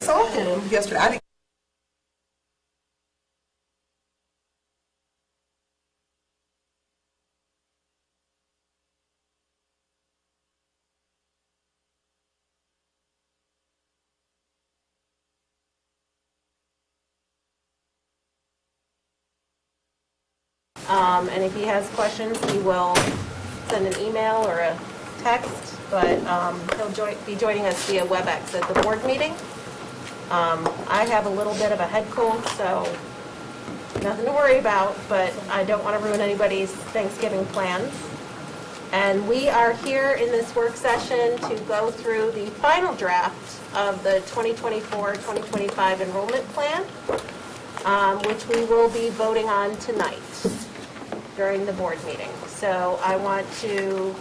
saw him yesterday. I didn't And if he has questions, he will send an email or a text, but he'll be joining us via WebEx at the board meeting. I have a little bit of a head cold, so nothing to worry about, but I don't want to ruin anybody's Thanksgiving plans. And we are here in this work session to go through the final draft of the 2024-2025 enrollment plan, which we will be voting on tonight during the board meeting. So I want to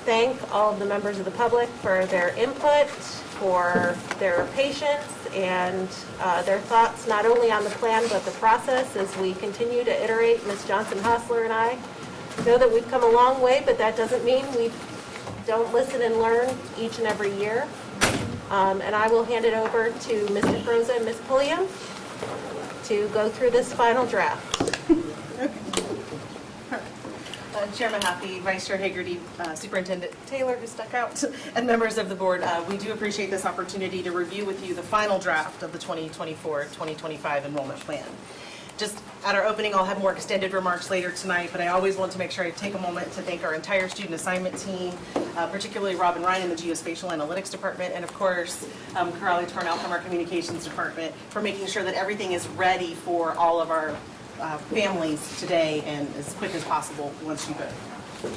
thank all of the members of the public for their input, for their patience, and their thoughts not only on the plan but the process as we continue to iterate. Ms. Johnson-Hostler and I know that we've come a long way, but that doesn't mean we don't listen and learn each and every year. And I will hand it over to Mr. Froza and Ms. Pulliam to go through this final draft. Chairman Happy, Vice Chair Hagerty, Superintendent Taylor, who stuck out, and members of the board, we do appreciate this opportunity to review with you the final draft of the 2024-2025 enrollment plan. Just at our opening, I'll have more extended remarks later tonight, but I always want to make sure I take a moment to thank our entire student assignment team, particularly Robin Ryan in the Geospatial Analytics Department, and of course, Karali Tornell from our Communications Department for making sure that everything is ready for all of our families today and as quick as possible once you vote.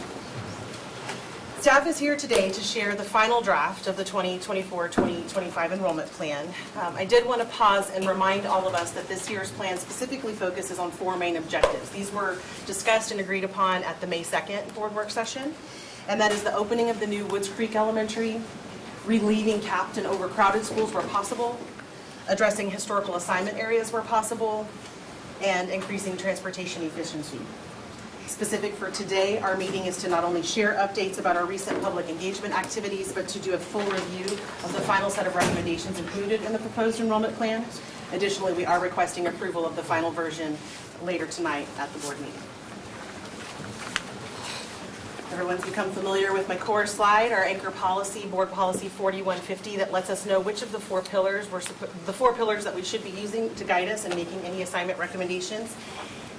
Staff is here today to share the final draft of the 2024-2025 enrollment plan. I did want to pause and remind all of us that this year's plan specifically focuses on 4 main objectives. These were discussed and agreed upon at the May 2nd board work session, and that is the opening of the new Woods Creek Elementary, relieving capped and overcrowded schools where possible, addressing historical assignment areas where possible, and increasing transportation efficiency. Specific for today, our meeting is to not only share updates about our recent public engagement activities, but to do a full review of the final set of recommendations included in the proposed enrollment plan. Additionally, we are requesting approval of the final version later tonight at the board meeting. Everyone's become familiar with my core slide, our anchor policy, Board Policy 4150, that lets us know which of the 4 pillars that we should be using to guide us in making any assignment recommendations.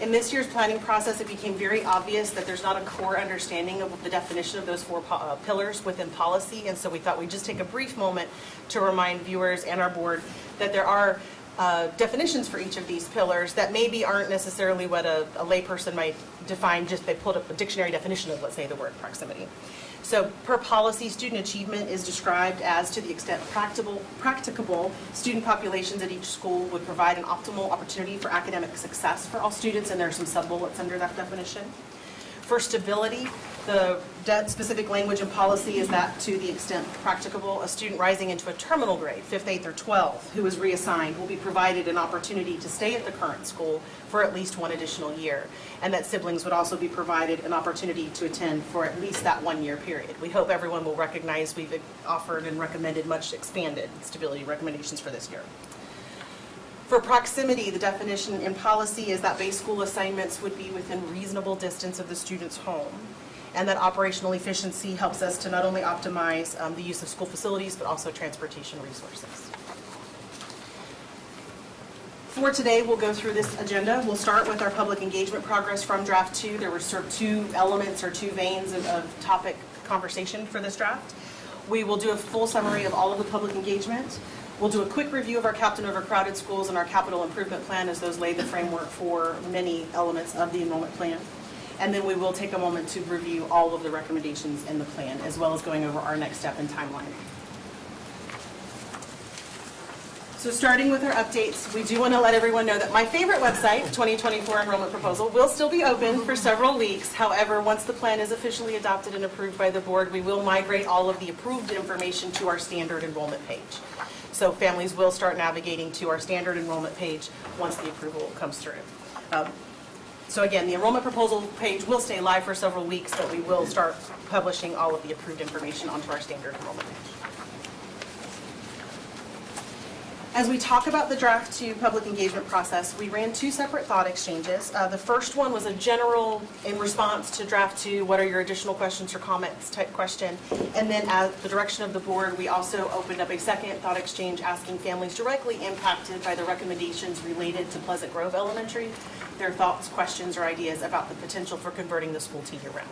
In this year's planning process, it became very obvious that there's not a core understanding of the definition of those 4 pillars within policy, and so we thought we'd just take a brief moment to remind viewers and our board that there are definitions for each of these pillars that maybe aren't necessarily what a layperson might define just they pulled up a dictionary definition of, let's say, the word proximity. So per policy, student achievement is described as to the extent practicable student populations at each school would provide an optimal opportunity for academic success for all students, and there are some sub-bullets under that definition. For stability, the specific language in policy is that to the extent practicable, a student rising into a terminal grade, 5th, 8th, or 12th, who is reassigned will be provided an opportunity to stay at the current school for at least 1 additional year, and that siblings would also be provided an opportunity to attend for at least that 1-year period. We hope everyone will recognize we've offered and recommended much expanded stability recommendations for this year. For proximity, the definition in policy is that base school assignments would be within reasonable distance of the student's home, and that operational efficiency helps us to not only optimize the use of school facilities, but also transportation resources. For today, we'll go through this agenda. We'll start with our public engagement progress from draft 2. There were sort of 2 elements or 2 veins of topic conversation for this draft. We will do a full summary of all of the public engagement. We'll do a quick review of our capped and overcrowded schools and our capital improvement plan, as those lay the framework for many elements of the enrollment plan. And then we will take a moment to review all of the recommendations in the plan, as well as going over our next step and timeline. So starting with our updates, we do want to let everyone know that my favorite website, 2024 Enrollment Proposal, will still be open for several weeks. However, once the plan is officially adopted and approved by the board, we will migrate all of the approved information to our standard enrollment page. So families will start navigating to our standard enrollment page once the approval comes through. So again, the enrollment proposal page will stay live for several weeks, but we will start publishing all of the approved information onto our standard enrollment page. As we talk about the draft 2 public engagement process, we ran 2 separate thought exchanges. The first one was a general, in response to draft 2, what are your additional questions or comments type question. And then at the direction of the board, we also opened up a second thought exchange asking families directly impacted by the recommendations related to Pleasant Grove Elementary, their thoughts, questions, or ideas about the potential for converting the school to year-round.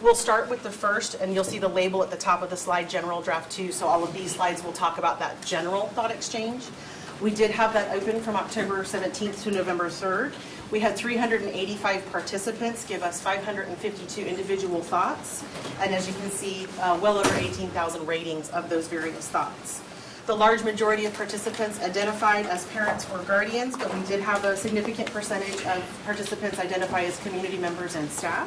We'll start with the first, and you'll see the label at the top of the slide, General Draft 2, so all of these slides will talk about that general thought exchange. We did have that open from October 17th to November 3rd. We had 385 participants give us 552 individual thoughts, and as you can see, well over 18,000 ratings of those various thoughts. The large majority of participants identified as parents or guardians, but we did have a significant percentage of participants identify as community members and staff.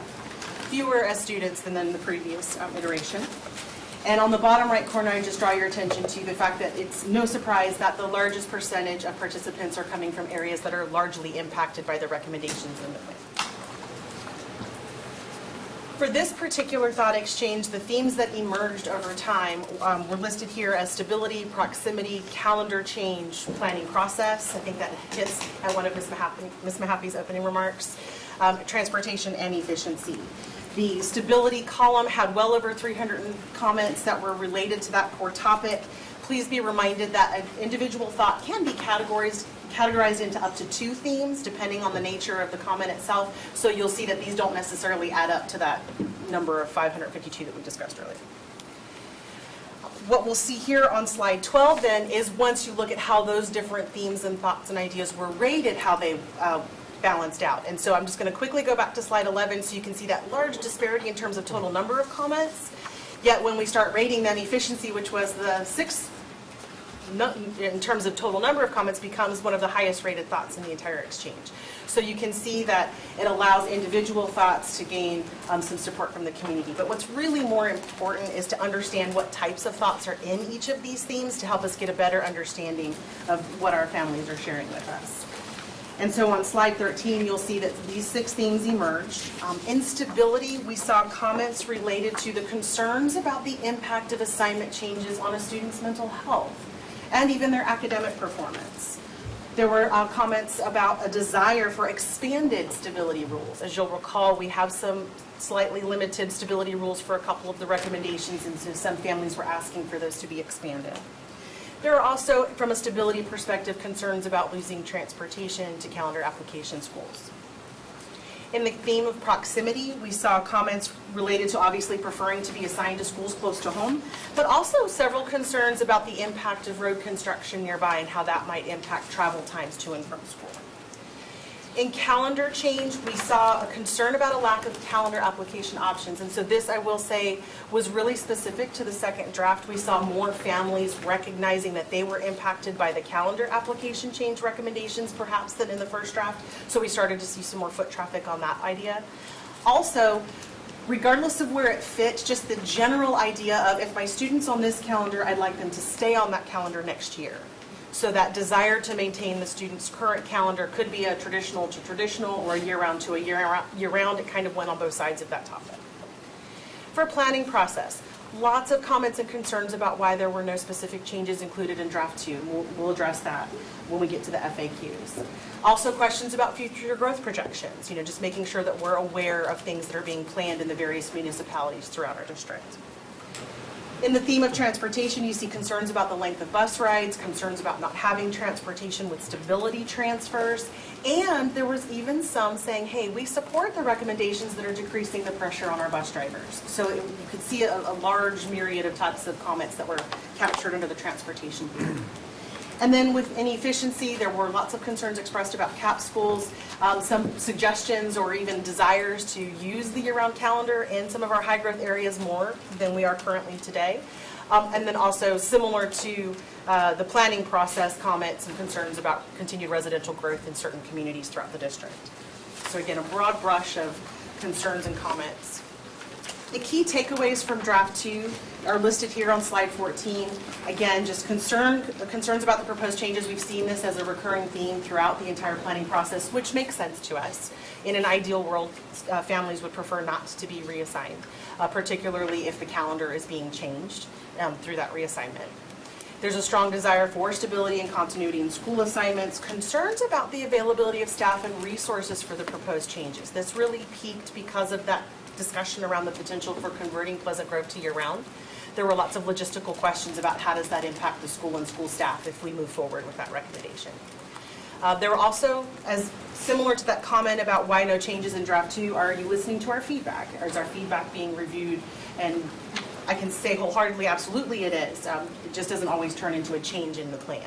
Fewer as students than in the previous iteration. And on the bottom right corner, I just draw your attention to the fact that it's no surprise that the largest percentage of participants are coming from areas that are largely impacted by the recommendations in the plan. For this particular thought exchange, the themes that emerged over time were listed here as stability, proximity, calendar change, planning process. I think that hits at one of Ms. Mahaffey's opening remarks, transportation and efficiency. The stability column had well over 300 comments that were related to that core topic. Please be reminded that an individual thought can be categorized into up to 2 themes, depending on the nature of the comment itself. So you'll see that these don't necessarily add up to that number of 552 that we discussed earlier. What we'll see here on slide 12 then is once you look at how those different themes and thoughts and ideas were rated, how they balanced out. And so I'm just going to quickly go back to slide 11 so you can see that large disparity in terms of total number of comments. Yet when we start rating them, efficiency, which was the 6th in terms of total number of comments, becomes one of the highest rated thoughts in the entire exchange. So you can see that it allows individual thoughts to gain some support from the community. But what's really more important is to understand what types of thoughts are in each of these themes to help us get a better understanding of what our families are sharing with us. And so on slide 13, you'll see that these 6 themes emerged. In stability, we saw comments related to the concerns about the impact of assignment changes on a student's mental health and even their academic performance. There were comments about a desire for expanded stability rules. As you'll recall, we have some slightly limited stability rules for a couple of the recommendations, and so some families were asking for those to be expanded. There are also, from a stability perspective, concerns about losing transportation to calendar application schools. In the theme of proximity, we saw comments related to obviously preferring to be assigned to schools close to home, but also several concerns about the impact of road construction nearby and how that might impact travel times to and from school. In calendar change, we saw a concern about a lack of calendar application options. And so this, I will say, was really specific to the second draft. We saw more families recognizing that they were impacted by the calendar application change recommendations, perhaps, than in the first draft. So we started to see some more foot traffic on that idea. Also, regardless of where it fits, just the general idea of if my student's on this calendar, I'd like them to stay on that calendar next year. So that desire to maintain the student's current calendar could be a traditional to traditional or a year-round to a year-round. It kind of went on both sides of that topic. For planning process, lots of comments and concerns about why there were no specific changes included in draft 2. We'll address that when we get to the FAQs. Also questions about future growth projections, just making sure that we're aware of things that are being planned in the various municipalities throughout our district. In the theme of transportation, you see concerns about the length of bus rides, concerns about not having transportation with stability transfers, and there was even some saying, hey, we support the recommendations that are decreasing the pressure on our bus drivers. So you could see a large myriad of types of comments that were captured under the transportation theme. And then with efficiency, there were lots of concerns expressed about CAP schools, some suggestions or even desires to use the year-round calendar in some of our high-growth areas more than we are currently today. And then also similar to the planning process, comments and concerns about continued residential growth in certain communities throughout the district. So again, a broad brush of concerns and comments. The key takeaways from draft 2 are listed here on slide 14. Again, just concerns about the proposed changes. We've seen this as a recurring theme throughout the entire planning process, which makes sense to us. In an ideal world, families would prefer not to be reassigned, particularly if the calendar is being changed through that reassignment. There's a strong desire for stability and continuity in school assignments, concerns about the availability of staff and resources for the proposed changes. This really peaked because of that discussion around the potential for converting Pleasant Grove to year-round. There were lots of logistical questions about how does that impact the school and school staff if we move forward with that recommendation. There were also, as similar to that comment about why no changes in draft 2, are you listening to our feedback? Or is our feedback being reviewed? And I can say wholeheartedly, absolutely it is. It just doesn't always turn into a change in the plan.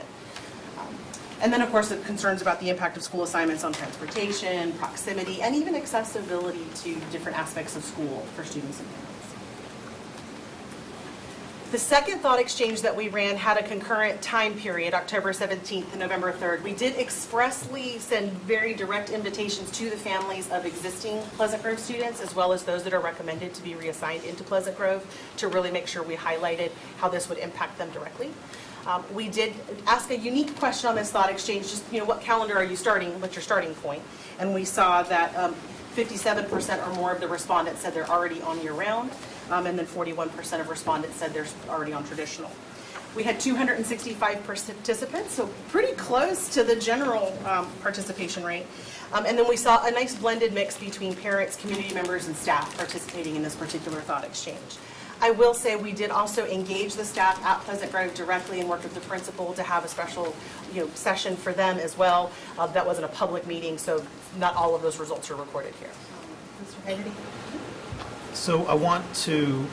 And then, of course, the concerns about the impact of school assignments on transportation, proximity, and even accessibility to different aspects of school for students and parents. The second thought exchange that we ran had a concurrent time period, October 17th and November 3rd. We did expressly send very direct invitations to the families of existing Pleasant Grove students, as well as those that are recommended to be reassigned into Pleasant Grove, to really make sure we highlighted how this would impact them directly. We did ask a unique question on this thought exchange, just, what calendar are you starting, what's your starting point? And we saw that 57% or more of the respondents said they're already on year-round, and then 41% of respondents said they're already on traditional. We had 265 participants, so pretty close to the general participation rate. And then we saw a nice blended mix between parents, community members, and staff participating in this particular thought exchange. I will say we did also engage the staff at Pleasant Grove directly and worked with the principal to have a special session for them as well. That wasn't a public meeting, so not all of those results are recorded here. Mr. Hagerty? So I want to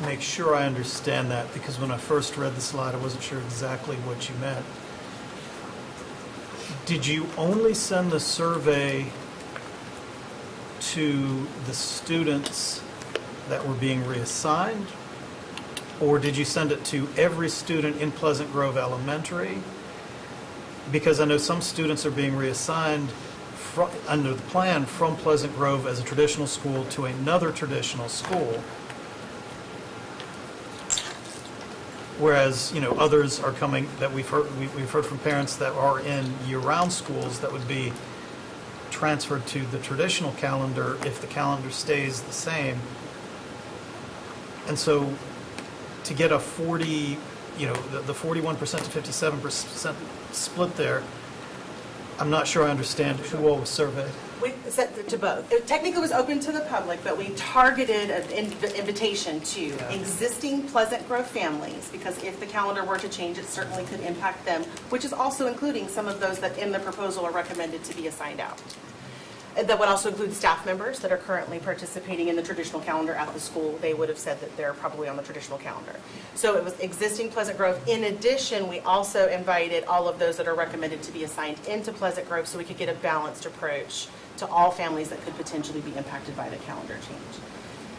make sure I understand that, because when I first read the slide, I wasn't sure exactly what you meant. Did you only send the survey to the students that were being reassigned, or did you send it to every student in Pleasant Grove Elementary? Because I know some students are being reassigned under the plan from Pleasant Grove as a traditional school to another traditional school, whereas others are coming that we've heard from parents that are in year-round schools that would be transferred to the traditional calendar if the calendar stays the same. And so to get a 40, the 41% to 57% split there, I'm not sure I understand who all was surveyed. We sent it to both. It technically was open to the public, but we targeted an invitation to existing Pleasant Grove families, because if the calendar were to change, it certainly could impact them, which is also including some of those that in the proposal are recommended to be assigned out. That would also include staff members that are currently participating in the traditional calendar at the school. They would have said that they're probably on the traditional calendar. So it was existing Pleasant Grove. In addition, we also invited all of those that are recommended to be assigned into Pleasant Grove so we could get a balanced approach to all families that could potentially be impacted by the calendar change.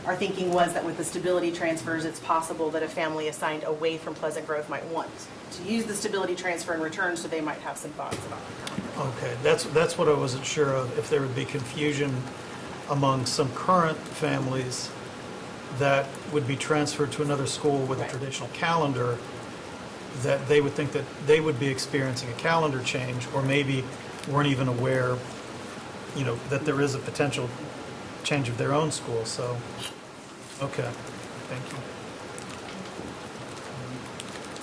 Our thinking was that with the stability transfers, it's possible that a family assigned away from Pleasant Grove might want to use the stability transfer in return, so they might have some thoughts about the calendar. Okay, that's what I wasn't sure of, if there would be confusion among some current families that would be transferred to another school with a traditional calendar, that they would think that they would be experiencing a calendar change, or maybe weren't even aware, that there is a potential change of their own school. So, okay, thank you.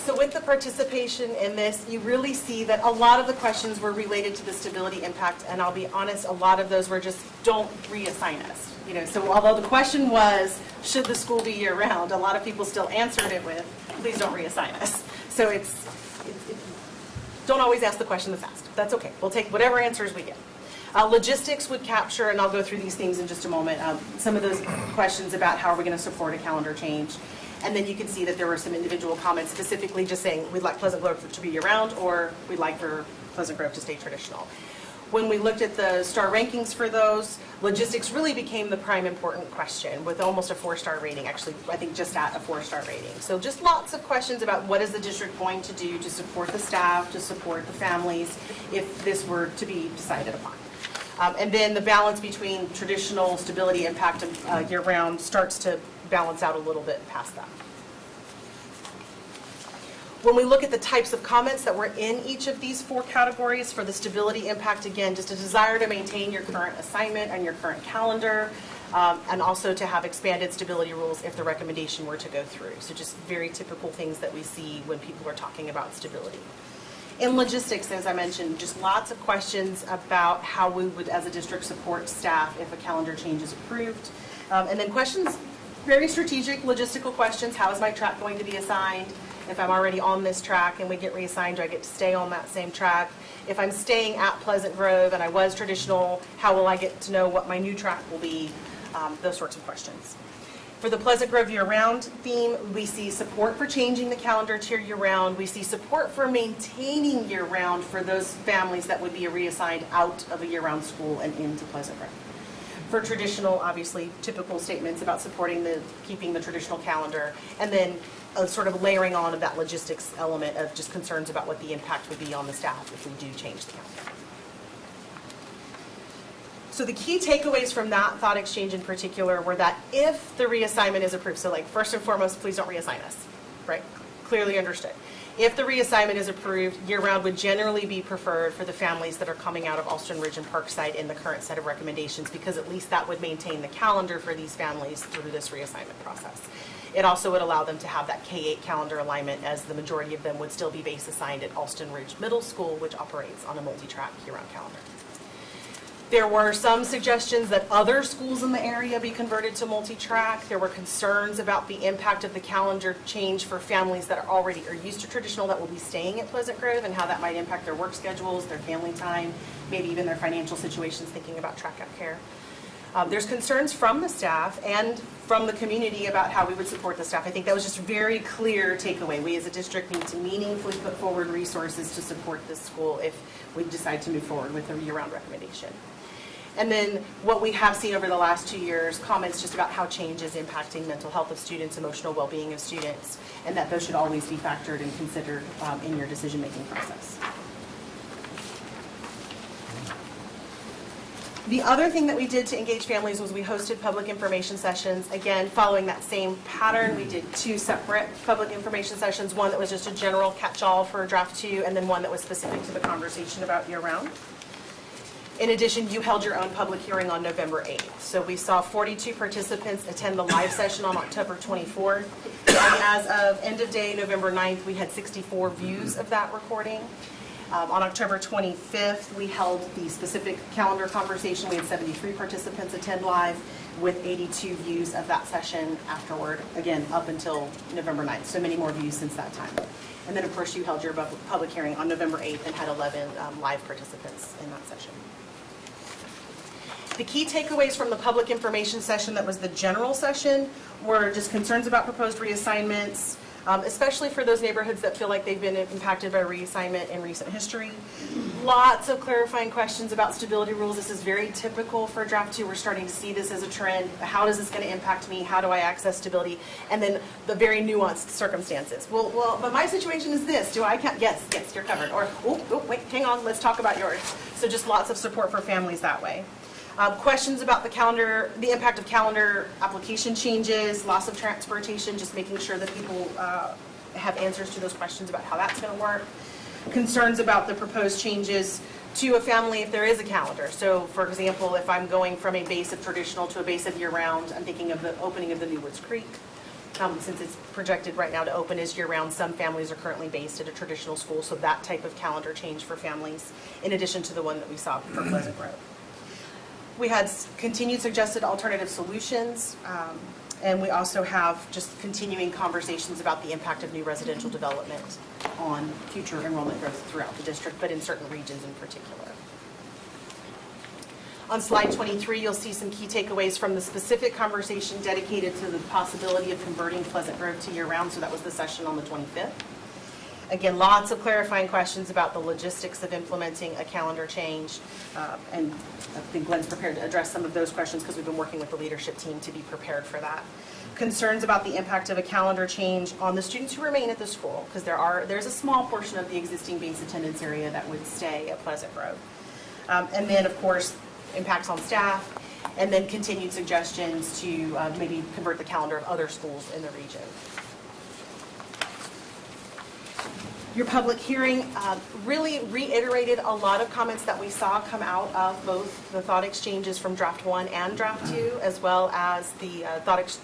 So with the participation in this, you really see that a lot of the questions were related to the stability impact, and I'll be honest, a lot of those were just, don't reassign us. So although the question was, should the school be year-round, a lot of people still answered it with, please don't reassign us. So don't always ask the question that's asked. That's okay. We'll take whatever answers we get. Logistics would capture, and I'll go through these things in just a moment, some of those questions about how are we going to support a calendar change. And then you can see that there were some individual comments specifically just saying we'd like Pleasant Grove to be year-round, or we'd like for Pleasant Grove to stay traditional. When we looked at the star rankings for those, logistics really became the prime important question, with almost a 4-star rating, actually I think just at a 4-star rating. So just lots of questions about what is the district going to do to support the staff, to support the families, if this were to be decided upon. And then the balance between traditional stability impact and year-round starts to balance out a little bit past that. When we look at the types of comments that were in each of these 4 categories for the stability impact, again, just a desire to maintain your current assignment and your current calendar, and also to have expanded stability rules if the recommendation were to go through. So just very typical things that we see when people are talking about stability. In logistics, as I mentioned, just lots of questions about how we would, as a district, support staff if a calendar change is approved. And then questions, very strategic logistical questions. How is my track going to be assigned? If I'm already on this track and we get reassigned, do I get to stay on that same track? If I'm staying at Pleasant Grove and I was traditional, how will I get to know what my new track will be? Those sorts of questions. For the Pleasant Grove year-round theme, we see support for changing the calendar to year-round. We see support for maintaining year-round for those families that would be reassigned out of a year-round school and into Pleasant Grove. For traditional, obviously, typical statements about supporting keeping the traditional calendar, and then a sort of layering on of that logistics element of just concerns about what the impact would be on the staff if we do change the calendar. So the key takeaways from that thought exchange in particular were that if the reassignment is approved, so like first and foremost, please don't reassign us, right? Clearly understood. If the reassignment is approved, year-round would generally be preferred for the families that are coming out of Alston Ridge and Parkside in the current set of recommendations, because at least that would maintain the calendar for these families through this reassignment process. It also would allow them to have that K-8 calendar alignment, as the majority of them would still be base assigned at Alston Ridge Middle School, which operates on a multi-track year-round calendar. There were some suggestions that other schools in the area be converted to multi-track. There were concerns about the impact of the calendar change for families that are used to traditional that will be staying at Pleasant Grove, and how that might impact their work schedules, their family time, maybe even their financial situations, thinking about track out care. There's concerns from the staff and from the community about how we would support the staff. I think that was just a very clear takeaway. We as a district need to meaningfully put forward resources to support this school if we decide to move forward with a year-round recommendation. And then what we have seen over the last 2 years, comments just about how change is impacting mental health of students, emotional well-being of students, and that those should always be factored and considered in your decision-making process. The other thing that we did to engage families was we hosted public information sessions. Again, following that same pattern, we did 2 separate public information sessions, one that was just a general catch-all for draft 2, and then one that was specific to the conversation about year-round. In addition, you held your own public hearing on November 8th. So we saw 42 participants attend the live session on October 24th. And as of end of day, November 9th, we had 64 views of that recording. On October 25th, we held the specific calendar conversation. We had 73 participants attend live with 82 views of that session afterward, again, up until November 9th. So many more views since that time. And then, of course, you held your public hearing on November 8th and had 11 live participants in that session. The key takeaways from the public information session, that was the general session, were just concerns about proposed reassignments, especially for those neighborhoods that feel like they've been impacted by reassignment in recent history. Lots of clarifying questions about stability rules. This is very typical for draft 2. We're starting to see this as a trend. How is this going to impact me? How do I access stability? And then the very nuanced circumstances. Well, but my situation is this. Do I count? Yes, you're covered. Or, wait, hang on, let's talk about yours. So just lots of support for families that way. Questions about the calendar, the impact of calendar application changes, loss of transportation, just making sure that people have answers to those questions about how that's going to work. Concerns about the proposed changes to a family if there is a calendar. So, for example, if I'm going from a base of traditional to a base of year-round, I'm thinking of the opening of the New Woods Creek. Since it's projected right now to open as year-round, some families are currently based at a traditional school, so that type of calendar change for families, in addition to the one that we saw for Pleasant Grove. We had continued suggested alternative solutions, and we also have just continuing conversations about the impact of new residential development on future enrollment growth throughout the district, but in certain regions in particular. On slide 23, you'll see some key takeaways from the specific conversation dedicated to the possibility of converting Pleasant Grove to year-round, so that was the session on the 25th. Again, lots of clarifying questions about the logistics of implementing a calendar change, and I think Glenn's prepared to address some of those questions because we've been working with the leadership team to be prepared for that. Concerns about the impact of a calendar change on the students who remain at the school, because there's a small portion of the existing base attendance area that would stay at Pleasant Grove. And then, of course, impacts on staff, and then continued suggestions to maybe convert the calendar of other schools in the region. Your public hearing really reiterated a lot of comments that we saw come out of both the thought exchanges from draft 1 and draft 2, as well as the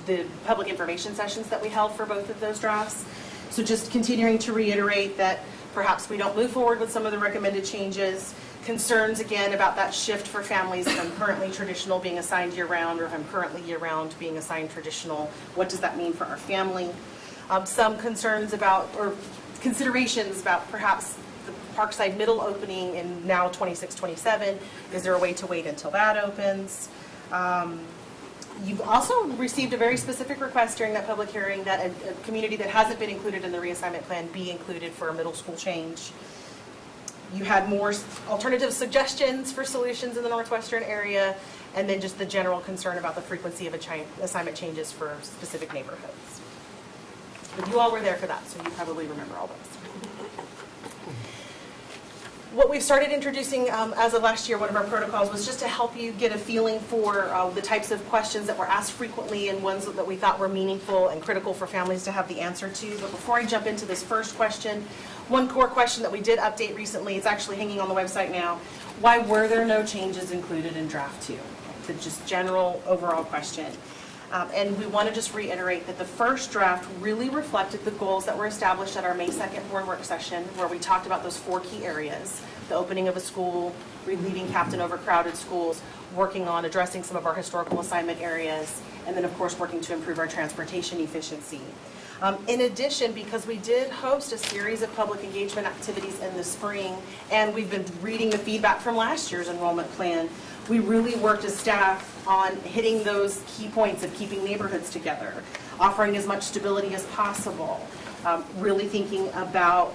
the public information sessions that we held for both of those drafts. So just continuing to reiterate that perhaps we don't move forward with some of the recommended changes. Concerns again about that shift for families if I'm currently traditional being assigned year-round, or if I'm currently year-round being assigned traditional. What does that mean for our family? Some concerns about, or considerations about perhaps the Parkside Middle opening in now 26-27. Is there a way to wait until that opens? You've also received a very specific request during that public hearing that a community that hasn't been included in the reassignment plan be included for a middle school change. You had more alternative suggestions for solutions in the northwestern area, and then just the general concern about the frequency of assignment changes for specific neighborhoods. But you all were there for that, so you probably remember all those. What we've started introducing as of last year, one of our protocols, was just to help you get a feeling for the types of questions that were asked frequently and ones that we thought were meaningful and critical for families to have the answer to. But before I jump into this first question, one core question that we did update recently, it's actually hanging on the website now. Why were there no changes included in draft 2? The just general overall question. And we want to just reiterate that the first draft really reflected the goals that were established at our May 2nd board work session, where we talked about those 4 key areas: the opening of a school, relieving captain overcrowded schools, working on addressing some of our historical assignment areas, and then of course working to improve our transportation efficiency. In addition, because we did host a series of public engagement activities in the spring, and we've been reading the feedback from last year's enrollment plan, we really worked as staff on hitting those key points of keeping neighborhoods together, offering as much stability as possible, really thinking about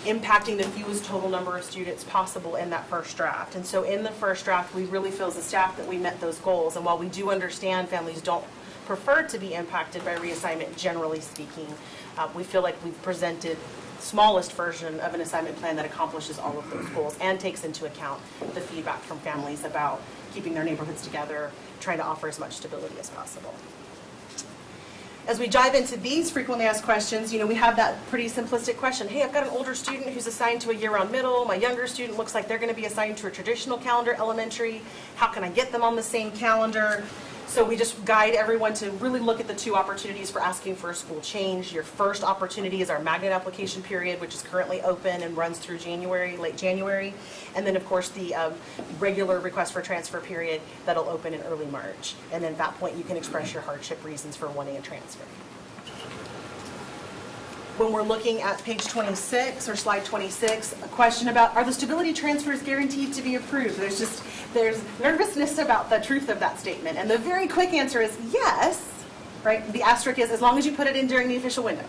impacting the fewest total number of students possible in that first draft. And so in the first draft, we really feel as a staff that we met those goals. And while we do understand families don't prefer to be impacted by reassignment, generally speaking, we feel like we've presented the smallest version of an assignment plan that accomplishes all of those goals and takes into account the feedback from families about keeping their neighborhoods together, trying to offer as much stability as possible. As we dive into these frequently asked questions, we have that pretty simplistic question. Hey, I've got an older student who's assigned to a year-round middle. My younger student looks like they're going to be assigned to a traditional calendar elementary. How can I get them on the same calendar? So we just guide everyone to really look at the 2 opportunities for asking for a school change. Your first opportunity is our magnet application period, which is currently open and runs through January, late January. And then, of course, the regular request for transfer period that'll open in early March. And then at that point, you can express your hardship reasons for wanting a transfer. When we're looking at page 26 or slide 26, a question about, are the stability transfers guaranteed to be approved? There's nervousness about the truth of that statement. And the very quick answer is yes, right? The asterisk is as long as you put it in during the official window.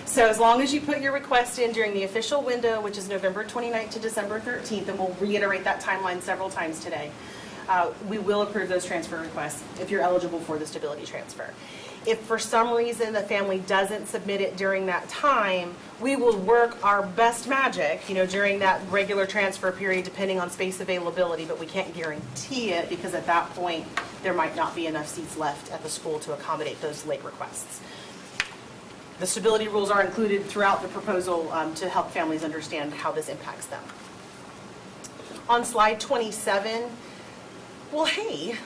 So as long as you put your request in during the official window, which is November 29th to December 13th, and we'll reiterate that timeline several times today, we will approve those transfer requests if you're eligible for the stability transfer. If for some reason the family doesn't submit it during that time, we will work our best magic, during that regular transfer period, depending on space availability, but we can't guarantee it because at that point, there might not be enough seats left at the school to accommodate those late requests. The stability rules are included throughout the proposal to help families understand how this impacts them. On slide 27, well, hey,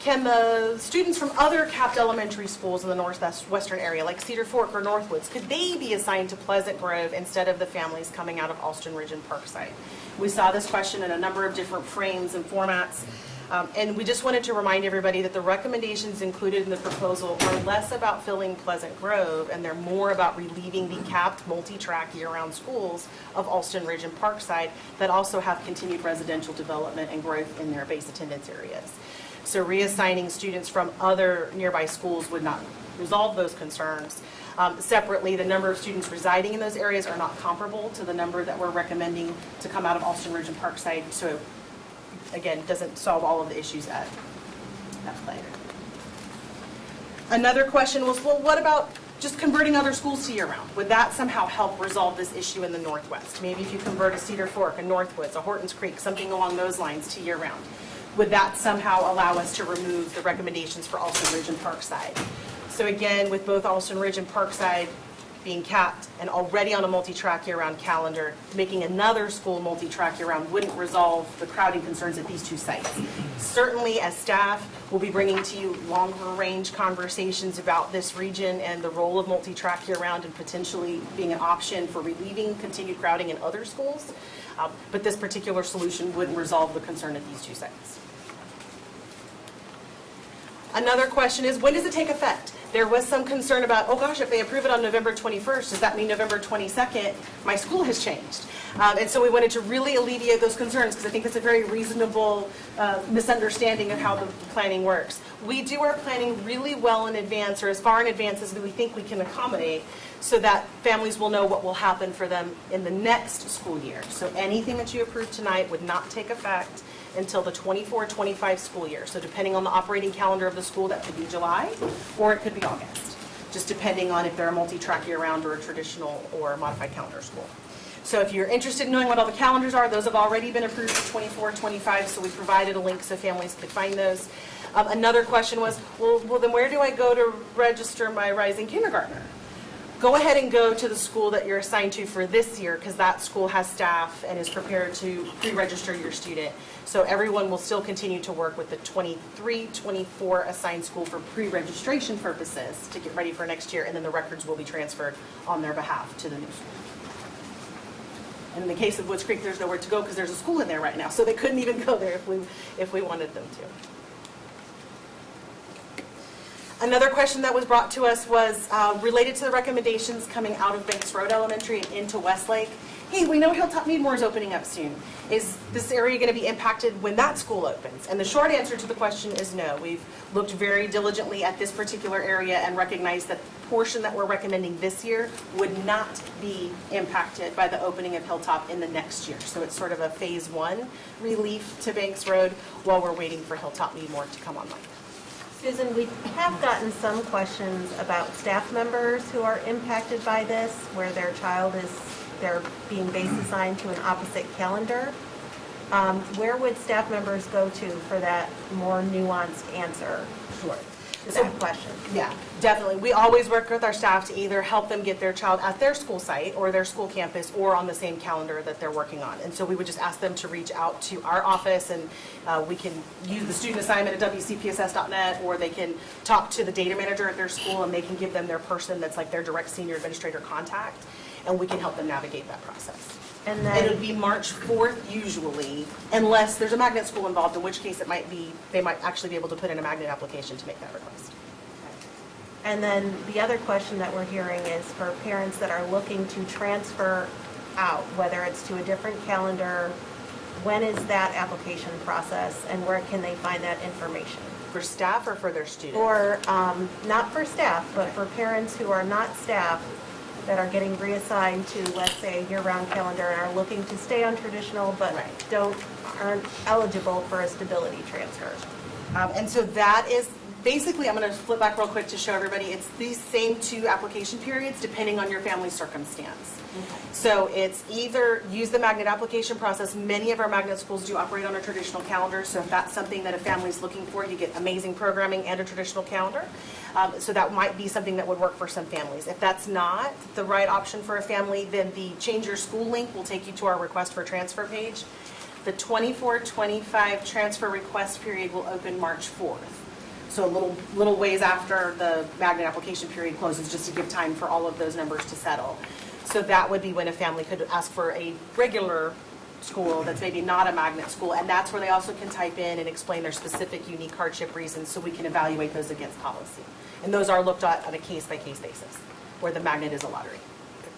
can the students from other capped elementary schools in the northwestern area, like Cedar Fork or Northwoods, could they be assigned to Pleasant Grove instead of the families coming out of Alston Ridge and Parkside? We saw this question in a number of different frames and formats, and we just wanted to remind everybody that the recommendations included in the proposal are less about filling Pleasant Grove, and they're more about relieving the capped multi-track year-round schools of Alston Ridge and Parkside that also have continued residential development and growth in their base attendance areas. So reassigning students from other nearby schools would not resolve those concerns. Separately, the number of students residing in those areas are not comparable to the number that we're recommending to come out of Alston Ridge and Parkside. So again, doesn't solve all of the issues at play. Another question was, well, what about just converting other schools to year-round? Would that somehow help resolve this issue in the Northwest? Maybe if you convert a Cedar Fork, a Northwoods, a Hortons Creek, something along those lines to year-round. Would that somehow allow us to remove the recommendations for Alston Ridge and Parkside? So again, with both Alston Ridge and Parkside being capped and already on a multi-track year-round calendar, making another school multi-track year-round wouldn't resolve the crowding concerns at these two sites. Certainly, as staff, we'll be bringing to you longer-range conversations about this region and the role of multi-track year-round and potentially being an option for relieving continued crowding in other schools. But this particular solution wouldn't resolve the concern at these two sites. Another question is, when does it take effect? There was some concern about, oh gosh, if they approve it on November 21st, does that mean November 22nd, my school has changed? And so we wanted to really alleviate those concerns because I think it's a very reasonable misunderstanding of how the planning works. We do our planning really well in advance, or as far in advance as we think we can accommodate, so that families will know what will happen for them in the next school year. So anything that you approve tonight would not take effect until the 24-25 school year. So depending on the operating calendar of the school, that could be July or it could be August, just depending on if they're a multi-track year-round or a traditional or modified calendar school. So if you're interested in knowing what all the calendars are, those have already been approved for 24-25, so we provided a link so families could find those. Another question was, well, then where do I go to register my rising kindergartner? Go ahead and go to the school that you're assigned to for this year because that school has staff and is prepared to pre-register your student. So everyone will still continue to work with the 23-24 assigned school for pre-registration purposes to get ready for next year, and then the records will be transferred on their behalf to the new school. And in the case of Woods Creek, there's nowhere to go because there's a school in there right now, so they couldn't even go there if we wanted them to. Another question that was brought to us was related to the recommendations coming out of Banks Road Elementary and into Westlake. Hey, we know Hilltop Meadmore is opening up soon. Is this area going to be impacted when that school opens? And the short answer to the question is no. We've looked very diligently at this particular area and recognized that the portion that we're recommending this year would not be impacted by the opening of Hilltop in the next year. So it's sort of a phase one relief to Banks Road while we're waiting for Hilltop Meadmore to come online. Susan, we have gotten some questions about staff members who are impacted by this, where their child they're being base assigned to an opposite calendar. Where would staff members go to for that more nuanced answer to that question? Yeah, definitely. We always work with our staff to either help them get their child at their school site or their school campus or on the same calendar that they're working on. And so we would just ask them to reach out to our office, and we can use the student assignment at wcpss.net, or they can talk to the data manager at their school and they can give them their person that's like their direct senior administrator contact, and we can help them navigate that process. And And it then, would be March 4th usually, unless there's a magnet school involved, in which case it might be, they might actually be able to put in a magnet application to make that request. and then the other question that we're hearing is for parents that are looking to transfer out, whether it's to a different calendar, when is that application process and where can they find that information? For staff or for their students? Or, not for staff, but for parents who are not staff that are getting reassigned to, let's say, a year-round calendar and are looking to stay on traditional but Right. aren't eligible for a stability transfer. And so that is, basically, I'm going to flip back real quick to show everybody, it's these same two application periods depending on your family circumstance. So it's either use the magnet application process. Many of our magnet schools do operate on a traditional calendar, so if that's something that a family's looking for, you get amazing programming and a traditional calendar. So that might be something that would work for some families. If that's not the right option for a family, then the Change Your School link will take you to our request for transfer page. The 24-25 transfer request period will open March 4th. So a little ways after the magnet application period closes, just to give time for all of those numbers to settle. So that would be when a family could ask for a regular school that's maybe not a magnet school, and that's where they also can type in and explain their specific unique hardship reasons so we can evaluate those against policy. And those are looked at on a case-by-case basis, where the magnet is a lottery.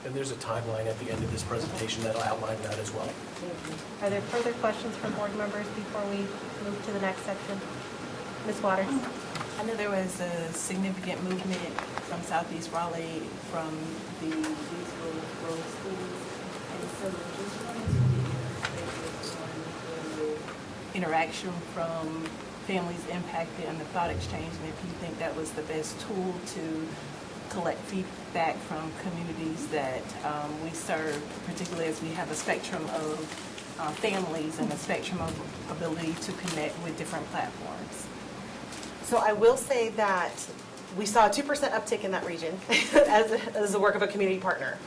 And there's a timeline at the end of this presentation that'll outline that as well. Are there further questions from board members before we move to the next section? Ms. Waters? I know there was a significant movement from Southeast Raleigh from the Leesville Road schools. And so just wanted to get your perspective on the interaction from families impacted and the thought exchange, and if you think that was the best tool to collect feedback from communities that we serve, particularly as we have a spectrum of families and a spectrum of ability to connect with different platforms. So I will say that we saw a 2% uptick in that region as the work of a community partner.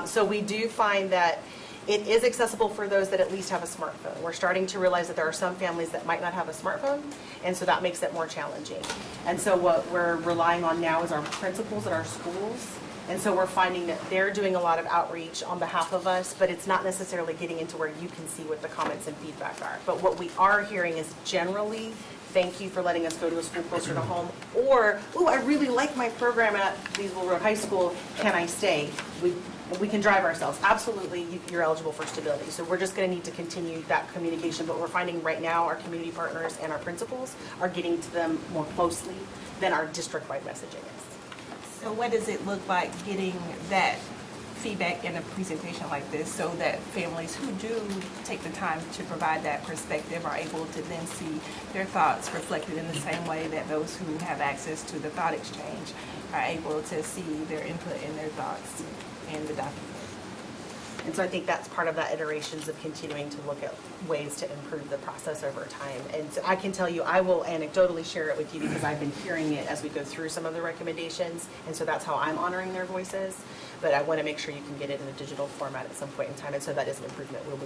So we do find that it is accessible for those that at least have a smartphone. We're starting to realize that there are some families that might not have a smartphone, and so that makes it more challenging. And so what we're relying on now is our principals at our schools. And so we're finding that they're doing a lot of outreach on behalf of us, but it's not necessarily getting into where you can see what the comments and feedback are. But what we are hearing is generally, thank you for letting us go to a school closer to home, or, ooh, I really like my program at Leesville Road High School, can I stay? We can drive ourselves. Absolutely, you're eligible for stability. So we're just going to need to continue that communication, but we're finding right now our community partners and our principals are getting to them more closely than our district-wide messaging is. So what does it look like getting that feedback in a presentation like this so that families who do take the time to provide that perspective are able to then see their thoughts reflected in the same way that those who have access to the thought exchange are able to see their input and their thoughts in the document? And so I think that's part of that iterations of continuing to look at ways to improve the process over time. And so I can tell you, I will anecdotally share it with you because I've been hearing it as we go through some of the recommendations. And so that's how I'm honoring their voices. But I want to make sure you can get it in a digital format at some point in time. And so that is an improvement we'll be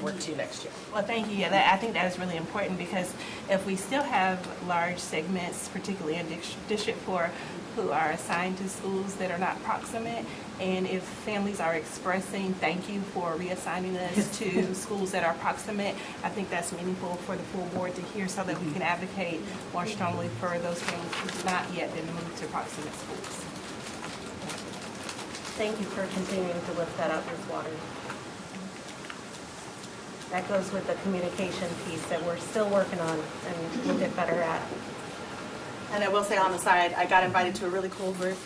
work to next year. Well, thank you. Yeah, I think that is really important because if we still have large segments, particularly in District 4, who are assigned to schools that are not proximate, and if families are expressing thank you for reassigning us to schools that are proximate, I think that's meaningful for the full board to hear so that we can advocate more strongly for those families who have not yet been moved to proximate schools. Thank you for continuing to lift that up, Ms. Waters. That goes with the communication piece that we're still working on and we'll get better at. And I will say on the side, I got invited to a really cool group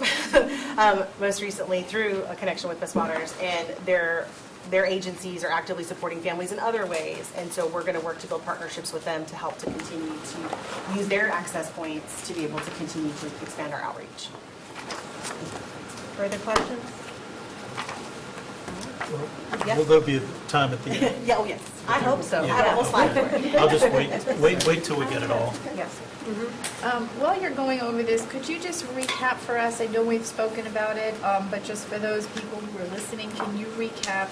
most recently through a connection with Ms. Waters, and their agencies are actively supporting families in other ways. And so we're going to work to build partnerships with them to help to continue to use their access points to be able to continue to expand our outreach. Further questions? Yep. Will there be a time at the end? Yeah, oh yes, I hope so. I Yeah. have a whole slide for it. I'll just wait till we get it all. Yes. While you're going over this, could you just recap for us? I know we've spoken about it, but just for those people who are listening, can you recap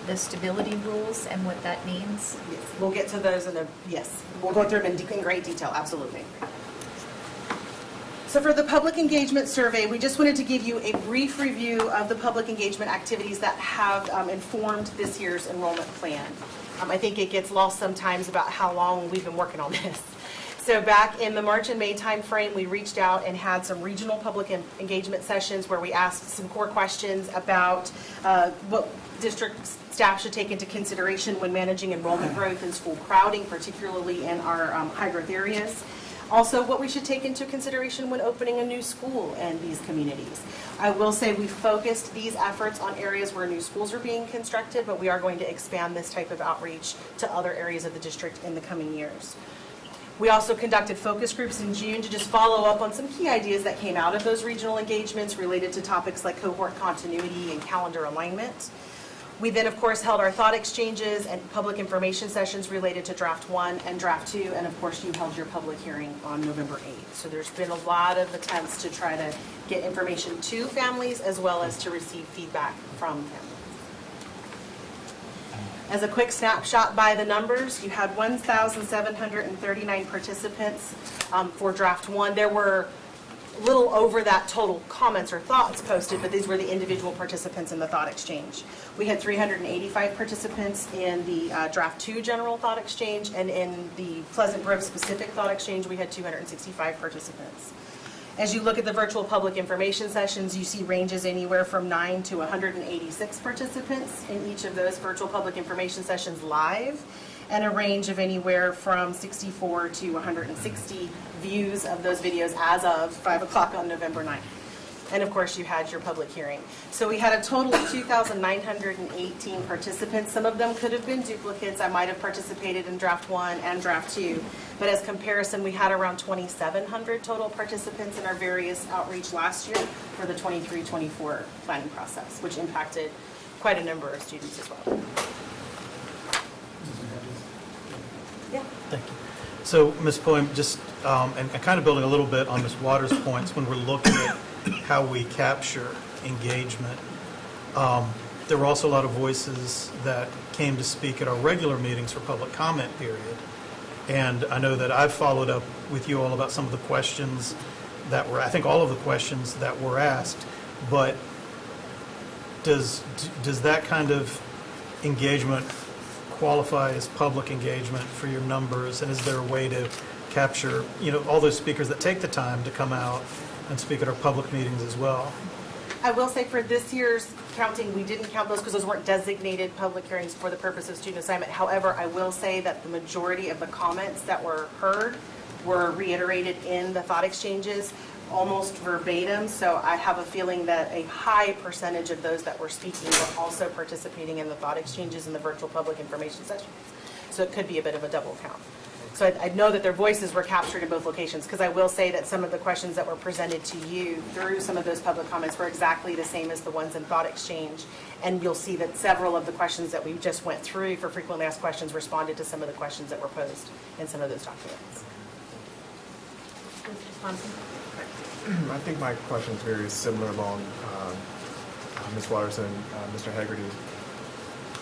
the stability rules and what that means? Yes, we'll get to those yes, we'll go through them in great detail, absolutely. So for the public engagement survey, we just wanted to give you a brief review of the public engagement activities that have informed this year's enrollment plan. I think it gets lost sometimes about how long we've been working on this. So back in the March and May timeframe, we reached out and had some regional public engagement sessions where we asked some core questions about what district staff should take into consideration when managing enrollment growth and school crowding, particularly in our high growth areas. Also, what we should take into consideration when opening a new school in these communities. I will say we focused these efforts on areas where new schools are being constructed, but we are going to expand this type of outreach to other areas of the district in the coming years. We also conducted focus groups in June to just follow up on some key ideas that came out of those regional engagements related to topics like cohort continuity and calendar alignment. We then, of course, held our thought exchanges and public information sessions related to Draft 1 and Draft 2, and of course, you held your public hearing on November 8th. So there's been a lot of attempts to try to get information to families as well as to receive feedback from families. As a quick snapshot by the numbers, you had 1,739 participants for Draft 1. There were a little over that total comments or thoughts posted, but these were the individual participants in the thought exchange. We had 385 participants in the Draft 2 general thought exchange, and in the Pleasant Grove specific thought exchange, we had 265 participants. As you look at the virtual public information sessions, you see ranges anywhere from 9 to 186 participants in each of those virtual public information sessions live, and a range of anywhere from 64 to 160 views of those videos as of 5 o'clock on November 9th. And of course, you had your public hearing. So we had a total of 2,918 participants. Some of them could have been duplicates. I might have participated in Draft 1 and Draft 2. But as comparison, we had around 2,700 total participants in our various outreach last year for the 23-24 planning process, which impacted quite a number of students as well. Yeah. Thank you. So, Ms. Poem, just, and kind of building a little bit on Ms. Waters' points, when we're looking at how we capture engagement, there were also a lot of voices that came to speak at our regular meetings for public comment period. And I know that I've followed up with you all about some of the questions that were, I think all of the questions that were asked, but does that kind of engagement qualify as public engagement for your numbers? And is there a way to capture, all those speakers that take the time to come out and speak at our public meetings as well? I will say for this year's counting, we didn't count those because those weren't designated public hearings for the purpose of student assignment. However, I will say that the majority of the comments that were heard were reiterated in the thought exchanges, almost verbatim. So I have a feeling that a high percentage of those that were speaking were also participating in the thought exchanges and the virtual public information sessions. So it could be a bit of a double count. So I know that their voices were captured in both locations, because I will say that some of the questions that were presented to you through some of those public comments were exactly the same as the ones in Thought Exchange. And you'll see that several of the questions that we just went through for frequently asked questions responded to some of the questions that were posed in some of those documents. Mr. Thompson? I think my question is very similar along Ms. Waters and Mr. Haggerty.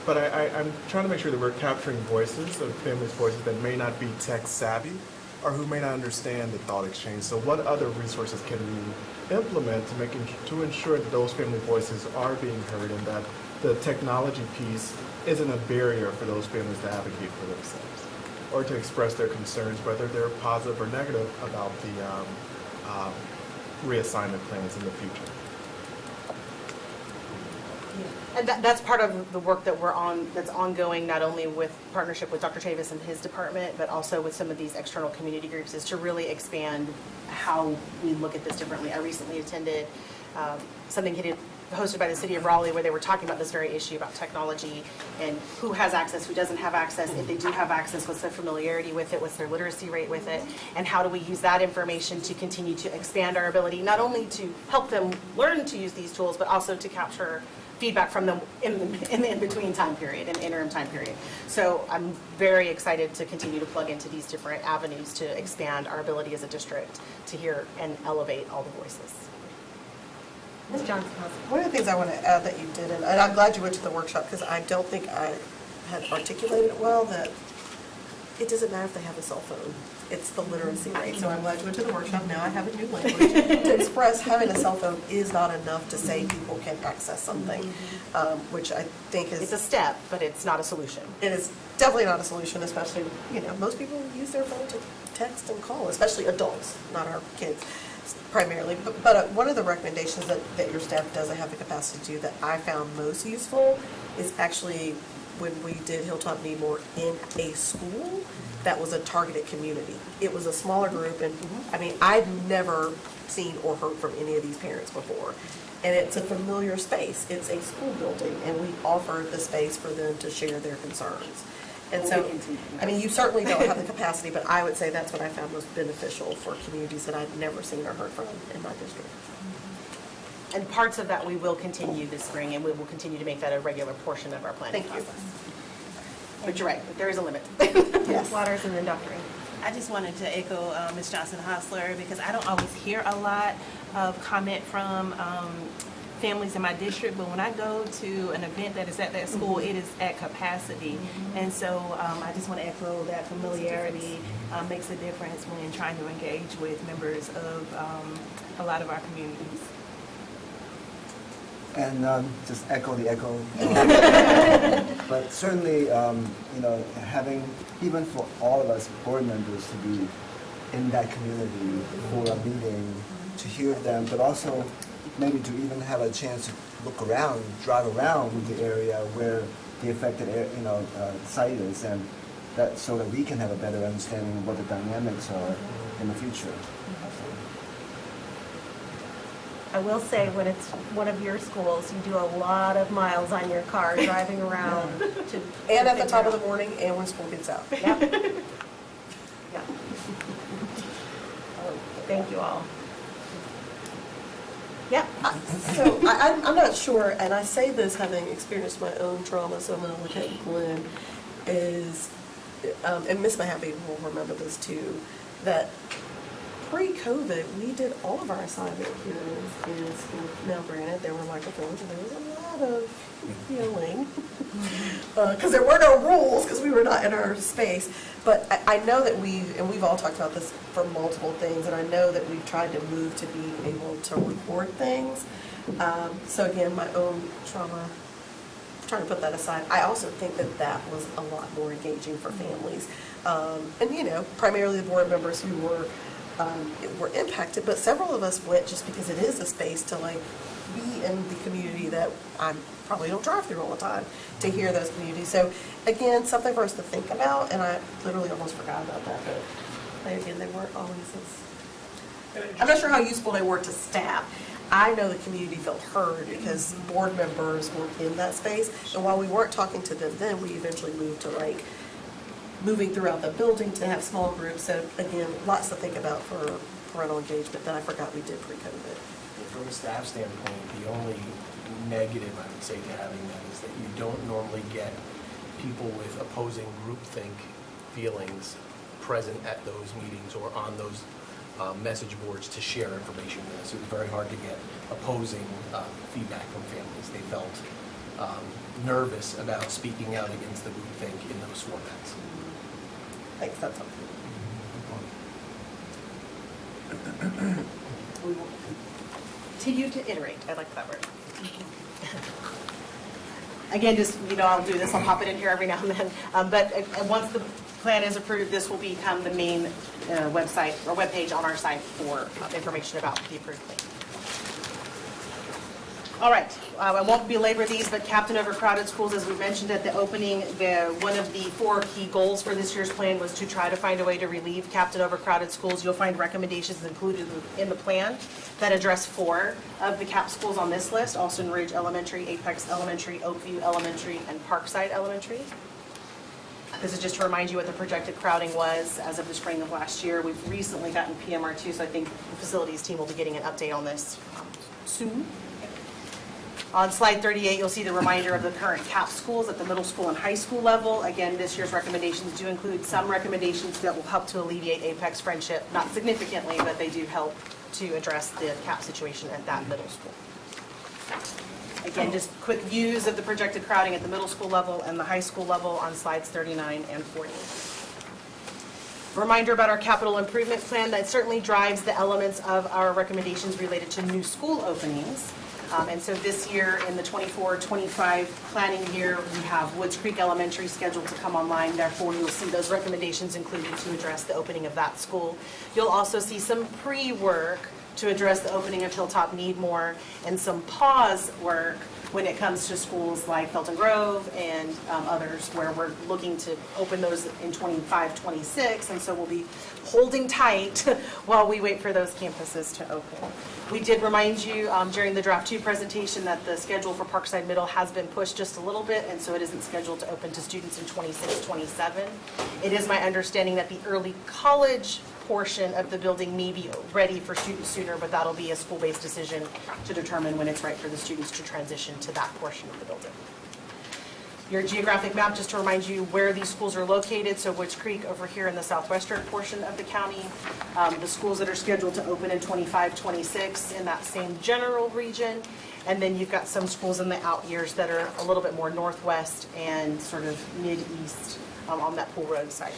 But I'm trying to make sure that we're capturing voices, of families' voices that may not be tech savvy or who may not understand the thought exchange. So what other resources can we implement to ensure that those family voices are being heard and that the technology piece isn't a barrier for those families to advocate for themselves or to express their concerns, whether they're positive or negative about the reassignment plans in the future? And that's part of the work that we're on, that's ongoing, not only with partnership with Dr. Chavis and his department, but also with some of these external community groups, is to really expand how we look at this differently. I recently attended something hosted by the city of Raleigh where they were talking about this very issue about technology and who has access, who doesn't have access. If they do have access, what's their familiarity with it, what's their literacy rate with it, and how do we use that information to continue to expand our ability, not only to help them learn to use these tools, but also to capture feedback from them in the in-between time period, an interim time period. So I'm very excited to continue to plug into these different avenues to expand our ability as a district to hear and elevate all the voices. Ms. Johnson? One of the things I want to add that you did, and I'm glad you went to the workshop because I don't think I had articulated it well, that it doesn't matter if they have a cell phone. It's the literacy rate. So I'm glad you went to the workshop. Now I have a new language to express having a cell phone is not enough to say people can access something, which I think is... It's a step, but it's not a solution. It is definitely not a solution, especially, most people use their phone to text and call, especially adults, not our kids primarily. But one of the recommendations that your staff doesn't have the capacity to do that I found most useful is actually when we did Hilltop Need More in a school that was a targeted community. It was a smaller group, and I've never seen or heard from any of these parents before. And it's a familiar space. It's a school building, and we offer the space for them to share their concerns. And so, you certainly don't have the capacity, but I would say that's what I found most beneficial for communities that I'd never seen or heard from in my district. And parts of that we will continue this spring, and we will continue to make that a regular portion of our planning Thank you. process. But you're right, there is a limit. Ms. Waters and then Dr. Ing. I just wanted to echo Ms. Johnson-Hostler because I don't always hear a lot of comment from families in my district, but when I go to an event that is at that school, it is at capacity. And so I just want to echo that familiarity makes a difference when trying to engage with members of a lot of our communities. And just echo the echo. But certainly, having, even for all of us board members to be in that community for a meeting, to hear them, but also maybe to even have a chance to look around, drive around the area where the affected site is, and that so that we can have a better understanding of what the dynamics are in the future. I will say, when it's one of your schools, you do a lot of miles on your car driving around to... And at the top of the morning and when school gets out. Yep. Yep. Thank you all. Yep. So I'm not sure, and I say this having experienced my own trauma, so I'm going to look at Glenn, is and Miss Mahaffey will remember this too, that pre-COVID, we did all of our assignment hearings in school. Now granted, there were microphones and there was a lot of yelling, because there were no rules, because we were not in our space. But I know that we've all talked about this for multiple things, and I know that we've tried to move to being able to record things. So again, my own trauma, trying to put that aside, I also think that that was a lot more engaging for families. And primarily the board members who were impacted, but several of us went just because it is a space to like be in the community that I probably don't drive through all the time, to hear those communities. So again, something for us to think about, and I literally almost forgot about that, but again, they weren't always as, I'm not sure how useful they were to staff. I know the community felt heard because board members were in that space, and while we weren't talking to them then, we eventually moved to like moving throughout the building to have small groups. So again, lots to think about for parental engagement that I forgot we did pre-COVID. From a staff standpoint, the only negative I would say to having that is that you don't normally get people with opposing groupthink feelings present at those meetings or on those message boards to share information with us. It was very hard to get opposing feedback from families. They felt nervous about speaking out against the groupthink in those formats. Thanks, that's helpful. We will continue to iterate. I like that word. Again, just, I'll do this, I'll pop it in here every now and then. But once the plan is approved, this will become the main website or webpage on our site for information about the approved plan. All right, I won't belabor these, but Captain Overcrowded Schools, as we mentioned at the opening, one of the 4 key goals for this year's plan was to try to find a way to relieve Captain Overcrowded Schools. You'll find recommendations included in the plan that address 4 of the CAP schools on this list: Alston Ridge Elementary, Apex Elementary, Oakview Elementary, and Parkside Elementary. This is just to remind you what the projected crowding was as of the spring of last year. We've recently gotten PMR2, so I think the facilities team will be getting an update on this soon. On slide 38, you'll see the reminder of the current CAP schools at the middle school and high school level. Again, this year's recommendations do include some recommendations that will help to alleviate Apex Friendship, not significantly, but they do help to address the CAP situation at that middle school. Again, just quick views of the projected crowding at the middle school level and the high school level on slides 39 and 40. Reminder about our capital improvement plan that certainly drives the elements of our recommendations related to new school openings. And so this year, in the 24-25 planning year, we have Woods Creek Elementary scheduled to come online. Therefore, you'll see those recommendations included to address the opening of that school. You'll also see some pre-work to address the opening of Hilltop Needmore and some pause work when it comes to schools like Felton Grove and others where we're looking to open those in 25-26, and so we'll be holding tight while we wait for those campuses to open. We did remind you during the Draft 2 presentation that the schedule for Parkside Middle has been pushed just a little bit, and so it isn't scheduled to open to students in 26-27. It is my understanding that the early college portion of the building may be ready for students sooner, but that'll be a school-based decision to determine when it's right for the students to transition to that portion of the building. Your geographic map, just to remind you where these schools are located. So Woods Creek over here in the southwestern portion of the county. The schools that are scheduled to open in 25-26 in that same general region. And then you've got some schools in the out years that are a little bit more northwest and sort of mid-east on that Pool Road site.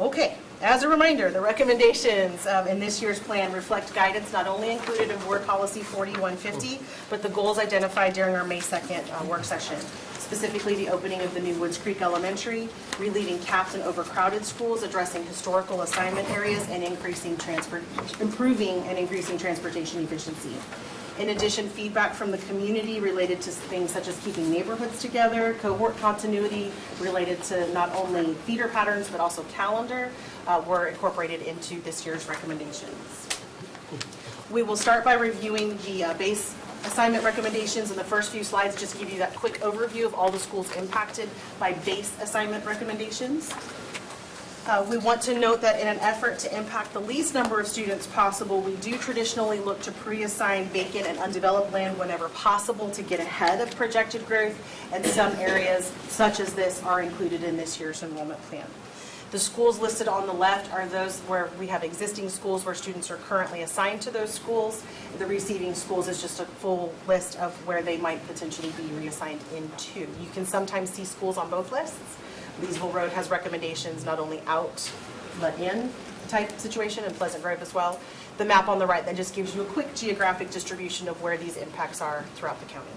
Okay, as a reminder, the recommendations in this year's plan reflect guidance not only included in Board Policy 4150, but the goals identified during our May 2nd work session, specifically the opening of the new Woods Creek Elementary, relieving capped and overcrowded schools, addressing historical assignment areas, and improving and increasing transportation efficiency. In addition, feedback from the community related to things such as keeping neighborhoods together, cohort continuity related to not only feeder patterns but also calendar were incorporated into this year's recommendations. We will start by reviewing the base assignment recommendations. In the first few slides, just give you that quick overview of all the schools impacted by base assignment recommendations. We want to note that in an effort to impact the least number of students possible, we do traditionally look to pre-assign vacant and undeveloped land whenever possible to get ahead of projected growth, and some areas such as this are included in this year's enrollment plan. The schools listed on the left are those where we have existing schools where students are currently assigned to those schools. The receiving schools is just a full list of where they might potentially be reassigned into. You can sometimes see schools on both lists. Leesville Road has recommendations not only out but in type situation, and Pleasant Grove as well. The map on the right then just gives you a quick geographic distribution of where these impacts are throughout the county.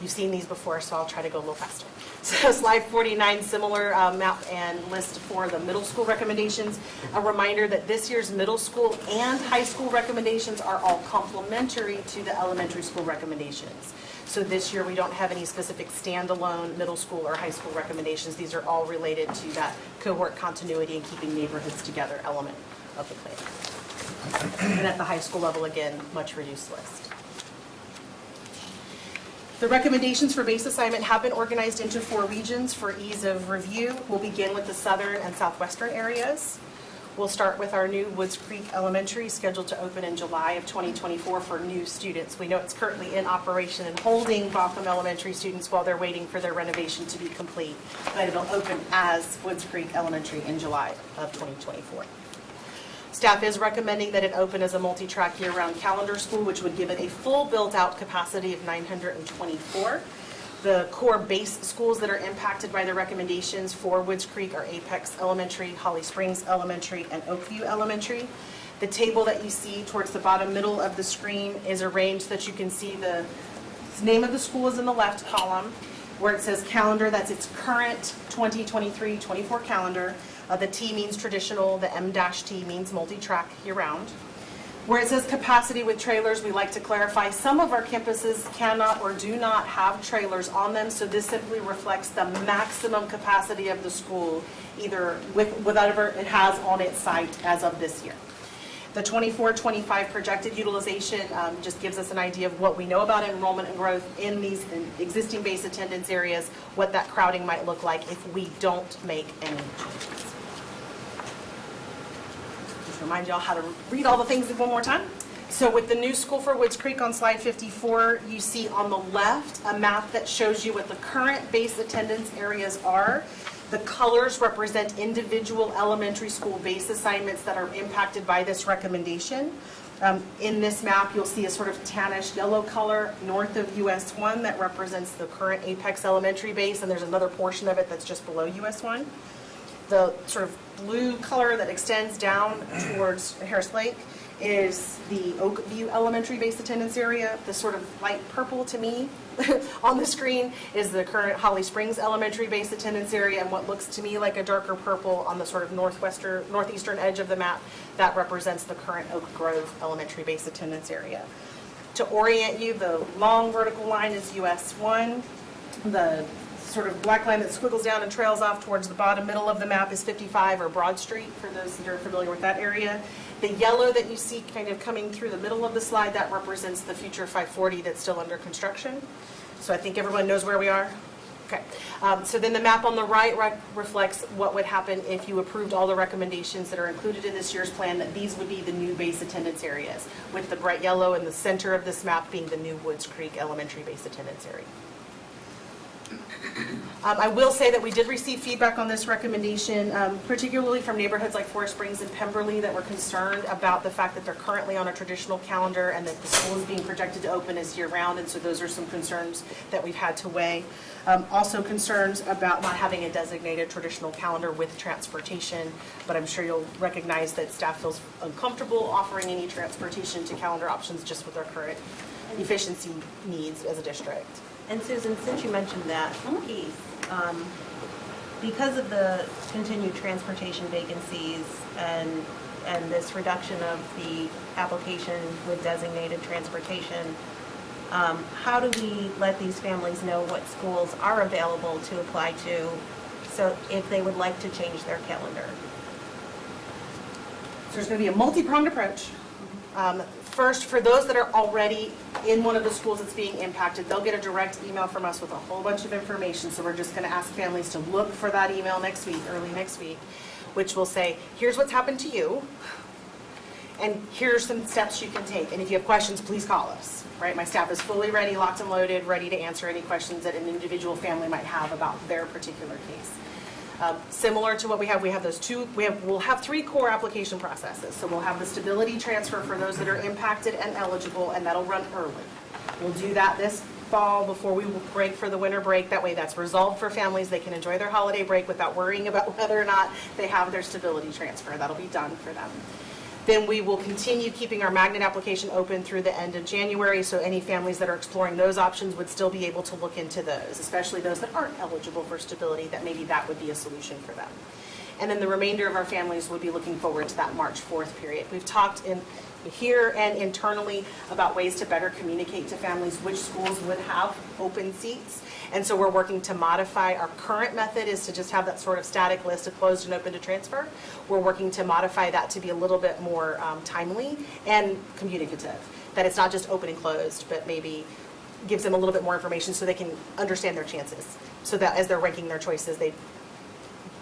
You've seen these before, so I'll try to go a little faster. So slide 49, similar map and list for the middle school recommendations. A reminder that this year's middle school and high school recommendations are all complementary to the elementary school recommendations. So this year, we don't have any specific standalone middle school or high school recommendations. These are all related to that cohort continuity and keeping neighborhoods together element of the plan. And at the high school level, again, much reduced list. The recommendations for base assignment have been organized into 4 regions for ease of review. We'll begin with the southern and southwestern areas. We'll start with our new Woods Creek Elementary, scheduled to open in July of 2024 for new students. We know it's currently in operation and holding Botham Elementary students while they're waiting for their renovation to be complete, but it'll open as Woods Creek Elementary in July of 2024. Staff is recommending that it open as a multi-track year-round calendar school, which would give it a full built-out capacity of 924. The core base schools that are impacted by the recommendations for Woods Creek are Apex Elementary, Holly Springs Elementary, and Oakview Elementary. The table that you see towards the bottom middle of the screen is arranged so that you can see the name of the school is in the left column, where it says calendar, that's its current 2023-24 calendar. The T means traditional, the M-T means multi-track year-round. Where it says capacity with trailers, we like to clarify some of our campuses cannot or do not have trailers on them, so this simply reflects the maximum capacity of the school, either with whatever it has on its site as of this year. The 24-25 projected utilization just gives us an idea of what we know about enrollment and growth in these existing base attendance areas, what that crowding might look like if we don't make any changes. Remind y'all how to read all the things one more time. So with the new school for Woods Creek on slide 54, you see on the left a map that shows you what the current base attendance areas are. The colors represent individual elementary school base assignments that are impacted by this recommendation. In this map, you'll see a sort of tannish yellow color north of US 1 that represents the current Apex Elementary base, and there's another portion of it that's just below US 1. The sort of blue color that extends down towards Harris Lake is the Oakview Elementary base attendance area. The sort of light purple to me on the screen is the current Holly Springs Elementary base attendance area, and what looks to me like a darker purple on the sort of northeastern edge of the map, that represents the current Oak Grove Elementary base attendance area. To orient you, the long vertical line is US 1. The sort of black line that squiggles down and trails off towards the bottom middle of the map is 55, or Broad Street, for those that are familiar with that area. The yellow that you see kind of coming through the middle of the slide, that represents the future 540 that's still under construction. So I think everyone knows where we are. Okay. So then the map on the right reflects what would happen if you approved all the recommendations that are included in this year's plan, that these would be the new base attendance areas, with the bright yellow in the center of this map being the new Woods Creek Elementary base attendance area. I will say that we did receive feedback on this recommendation, particularly from neighborhoods like Forest Springs and Pemberley that were concerned about the fact that they're currently on a traditional calendar and that the school is being projected to open as year-round, and so those are some concerns that we've had to weigh. Also concerns about not having a designated traditional calendar with transportation, but I'm sure you'll recognize that staff feels uncomfortable offering any transportation to calendar options just with our current efficiency needs as a district. And Susan, since you mentioned that piece, because of the continued transportation vacancies and this reduction of the application with designated transportation, how do we let these families know what schools are available to apply to, so if they would like to change their calendar? So there's going to be a multi-pronged approach. First, for those that are already in one of the schools that's being impacted, they'll get a direct email from us with a whole bunch of information. So we're just going to ask families to look for that email next week, early next week. which will say, here's what's happened to you, and here's some steps you can take. And if you have questions, please call us, right? My staff is fully ready, locked and loaded, ready to answer any questions that an individual family might have about their particular case. Similar to what we have those two, we'll have 3 core application processes. So we'll have the stability transfer for those that are impacted and eligible, and that'll run early. We'll do that this fall before we will break for the winter break. That way that's resolved for families. They can enjoy their holiday break without worrying about whether or not they have their stability transfer. That'll be done for them. Then we will continue keeping our magnet application open through the end of January, so any families that are exploring those options would still be able to look into those, especially those that aren't eligible for stability, that maybe that would be a solution for them. And then the remainder of our families would be looking forward to that March 4th period. We've talked here and internally about ways to better communicate to families which schools would have open seats. And so we're working to modify. Our current method is to just have that sort of static list of closed and open to transfer. We're working to modify that to be a little bit more timely and communicative, that it's not just open and closed, but maybe gives them a little bit more information so they can understand their chances, so that as they're ranking their choices, they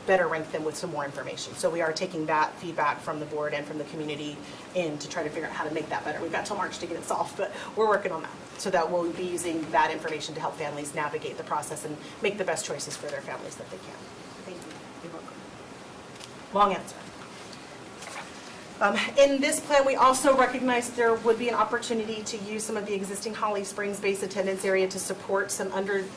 better rank them with some more information. So we are taking that feedback from the board and from the community in to try to figure out how to make that better. We've got till March to get it solved, but we're working on that. So that we'll be using that information to help families navigate the process and make the best choices for their families that they can. Thank you. You're welcome. Long answer. In this plan, we also recognize there would be an opportunity to use some of the existing Holly Springs base attendance area to support some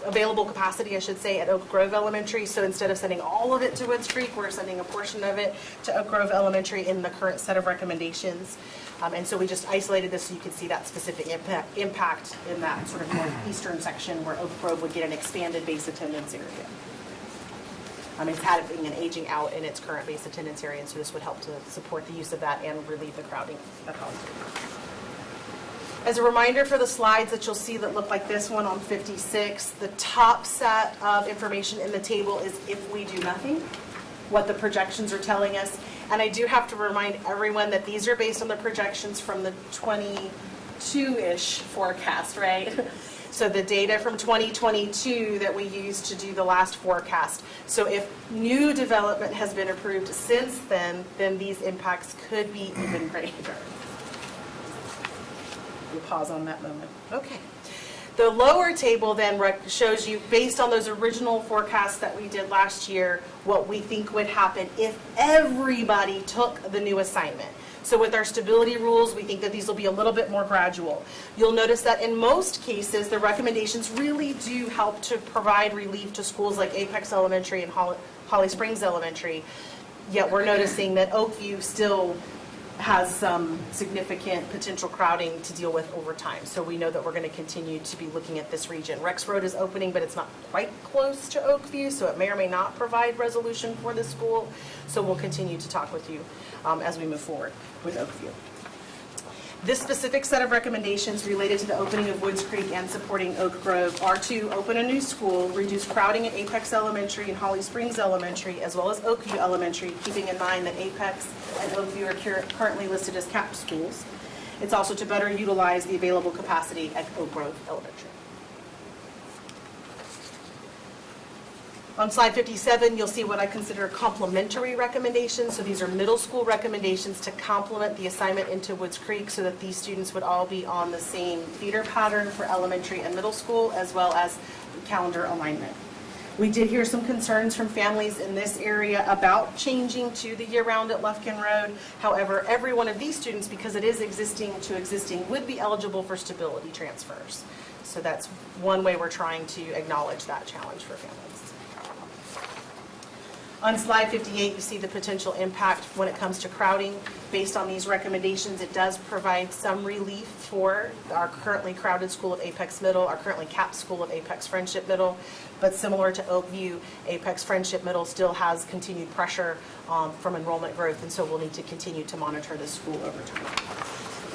available capacity, I should say, at Oak Grove Elementary. So instead of sending all of it to Woods Creek, we're sending a portion of it to Oak Grove Elementary in the current set of recommendations. And so we just isolated this so you can see that specific impact in that sort of northeastern section where Oak Grove would get an expanded base attendance area. It's having an aging out in its current base attendance area, and so this would help to support the use of that and relieve the crowding at Holly Springs. As a reminder for the slides that you'll see that look like this one on 56, the top set of information in the table is if we do nothing, what the projections are telling us. And I do have to remind everyone that these are based on the projections from the 22-ish forecast, right? So the data from 2022 that we used to do the last forecast. So if new development has been approved since then these impacts could be even greater. We'll pause on that moment. Okay. The lower table then shows you, based on those original forecasts that we did last year, what we think would happen if everybody took the new assignment. So with our stability rules, we think that these will be a little bit more gradual. You'll notice that in most cases, the recommendations really do help to provide relief to schools like Apex Elementary and Holly Springs Elementary. Yet we're noticing that Oakview still has some significant potential crowding to deal with over time. So we know that we're going to continue to be looking at this region. Rex Road is opening, but it's not quite close to Oakview, so it may or may not provide resolution for the school. So we'll continue to talk with you as we move forward with Oakview. This specific set of recommendations related to the opening of Woods Creek and supporting Oak Grove are to open a new school, reduce crowding at Apex Elementary and Holly Springs Elementary, as well as Oakview Elementary, keeping in mind that Apex and Oakview are currently listed as capped schools. It's also to better utilize the available capacity at Oak Grove Elementary. On slide 57, you'll see what I consider complementary recommendations. So these are middle school recommendations to complement the assignment into Woods Creek so that these students would all be on the same feeder pattern for elementary and middle school, as well as calendar alignment. We did hear some concerns from families in this area about changing to the year-round at Lufkin Road. However, every one of these students, because it is existing to existing, would be eligible for stability transfers. So that's one way we're trying to acknowledge that challenge for families. On slide 58, you see the potential impact when it comes to crowding. Based on these recommendations, it does provide some relief for our currently crowded school of Apex Middle, our currently capped school of Apex Friendship Middle. But similar to Oakview, Apex Friendship Middle still has continued pressure from enrollment growth, and so we'll need to continue to monitor this school over time.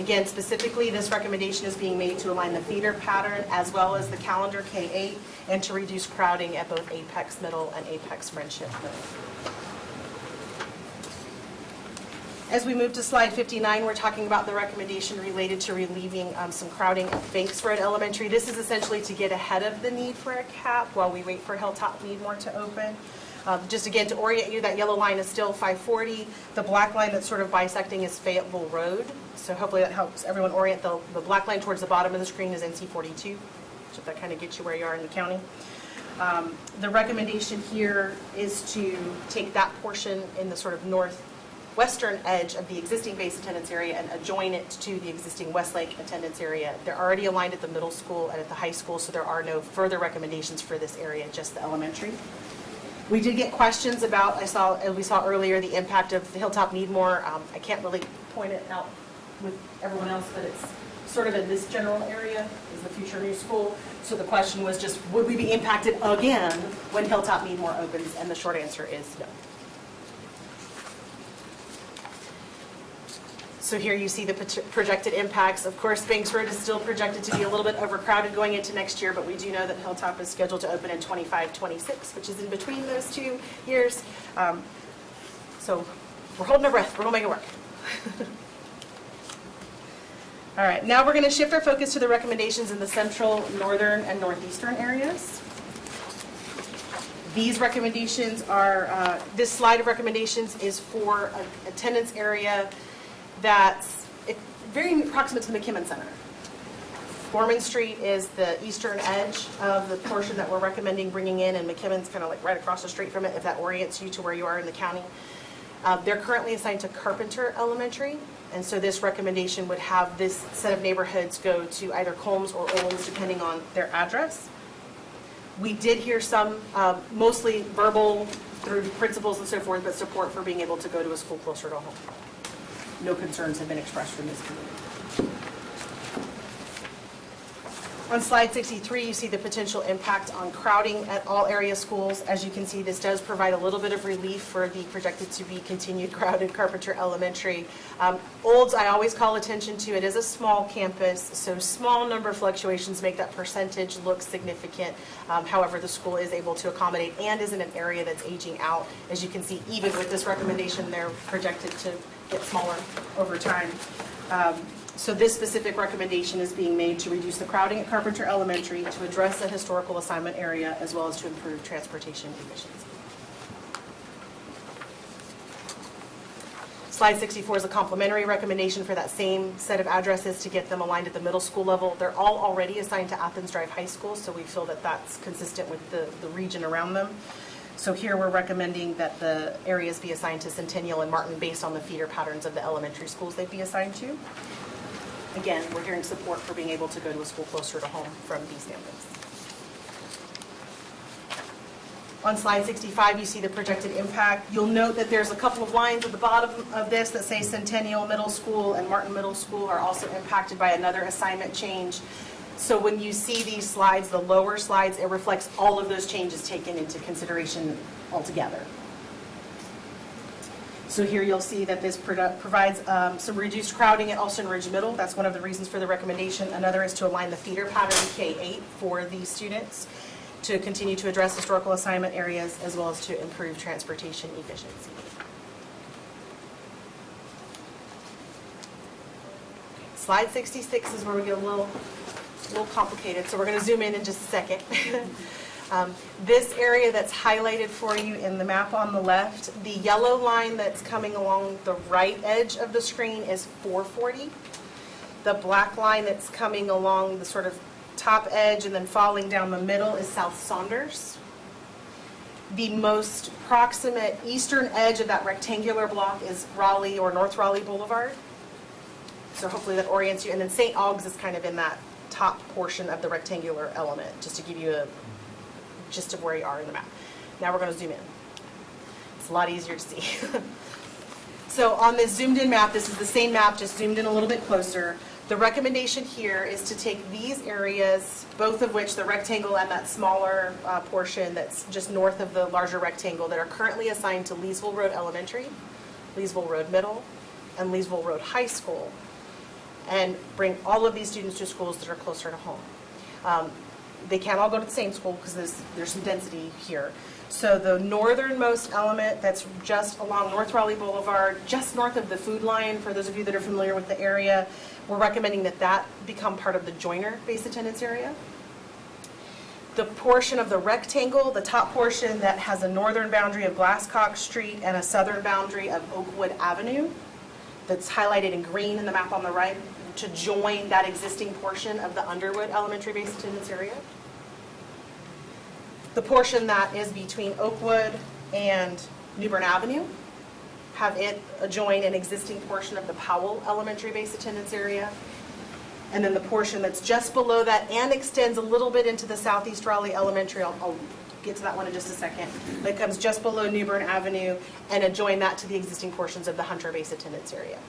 Again, specifically, this recommendation is being made to align the feeder pattern as well as the calendar K-8 and to reduce crowding at both Apex Middle and Apex Friendship Middle. As we move to slide 59, we're talking about the recommendation related to relieving some crowding at Banks Road Elementary. This is essentially to get ahead of the need for a cap while we wait for Hilltop Needmore to open. Just again, to orient you, that yellow line is still 540. The black line that's sort of bisecting is Fayetteville Road. So hopefully that helps everyone orient. The black line towards the bottom of the screen is NC 42. So that kind of gets you where you are in the county. The recommendation here is to take that portion in the sort of northwestern edge of the existing base attendance area and adjoin it to the existing Westlake attendance area. They're already aligned at the middle school and at the high school, so there are no further recommendations for this area, just the elementary. We did get questions about, we saw earlier, the impact of the Hilltop Needmore. I can't really point it out with everyone else, but it's sort of in this general area is the future new school. So the question was just, would we be impacted again when Hilltop Needmore opens? And the short answer is no. So here you see the projected impacts. Of course, Banks Road is still projected to be a little bit overcrowded going into next year, but we do know that Hilltop is scheduled to open in 25-26, which is in between those 2 years. So we're holding our breath. We're going to make it work. All right, now we're going to shift our focus to the recommendations in the central, northern, and northeastern areas. These recommendations are, this slide of recommendations is for an attendance area that's very proximate to the McKimmon Center. Gorman Street is the eastern edge of the portion that we're recommending bringing in, and McKimmon's kind of like right across the street from it, if that orients you to where you are in the county. They're currently assigned to Carpenter Elementary, and so this recommendation would have this set of neighborhoods go to either Combs or Owens, depending on their address. We did hear some, mostly verbal through principals and so forth, but support for being able to go to a school closer to home. No concerns have been expressed from this community. On slide 63, you see the potential impact on crowding at all area schools. As you can see, this does provide a little bit of relief for the projected to be continued crowded Carpenter Elementary. Olds, I always call attention to. It is a small campus, so small number fluctuations make that percentage look significant. However, the school is able to accommodate and is in an area that's aging out. As you can see, even with this recommendation, they're projected to get smaller over time. So this specific recommendation is being made to reduce the crowding at Carpenter Elementary, to address the historical assignment area, as well as to improve transportation efficiency. Slide 64 is a complementary recommendation for that same set of addresses to get them aligned at the middle school level. They're all already assigned to Athens Drive High School, so we feel that that's consistent with the region around them. So here we're recommending that the areas be assigned to Centennial and Martin based on the feeder patterns of the elementary schools they'd be assigned to. Again, we're hearing support for being able to go to a school closer to home from these families. On slide 65, you see the projected impact. You'll note that there's a couple of lines at the bottom of this that say Centennial Middle School and Martin Middle School are also impacted by another assignment change. So when you see these slides, the lower slides, it reflects all of those changes taken into consideration altogether. So here you'll see that this provides some reduced crowding at Alston Ridge Middle. That's one of the reasons for the recommendation. Another is to align the feeder pattern K-8 for these students to continue to address historical assignment areas, as well as to improve transportation efficiency. Slide 66 is where we get a little complicated, so we're going to zoom in just a second. This area that's highlighted for you in the map on the left, the yellow line that's coming along the right edge of the screen is 440. The black line that's coming along the sort of top edge and then falling down the middle is South Saunders. The most proximate eastern edge of that rectangular block is Raleigh or North Raleigh Boulevard. So hopefully that orients you. And then St. Aug's is kind of in that top portion of the rectangular element, just to give you a gist of where you are in the map. Now we're going to zoom in. It's a lot easier to see. So on this zoomed in map, this is the same map, just zoomed in a little bit closer. The recommendation here is to take these areas, both of which, the rectangle and that smaller portion that's just north of the larger rectangle, that are currently assigned to Leesville Road Elementary, Leesville Road Middle, and Leesville Road High School, and bring all of these students to schools that are closer to home. They can't all go to the same school because there's some density here. So the northernmost element that's just along North Raleigh Boulevard, just north of the Food Lion, for those of you that are familiar with the area, we're recommending that that become part of the Joyner base attendance area. The portion of the rectangle, the top portion that has a northern boundary of Glasscock Street and a southern boundary of Oakwood Avenue, that's highlighted in green in the map on the right, to join that existing portion of the Underwood Elementary Base Attendance Area. The portion that is between Oakwood and New Bern Avenue, have it join an existing portion of the Powell Elementary Base Attendance Area. And then the portion that's just below that and extends a little bit into the Southeast Raleigh Elementary, I'll get to that one in just a second, that comes just below New Bern Avenue and adjoin that to the existing portions of the Hunter Base Attendance Area.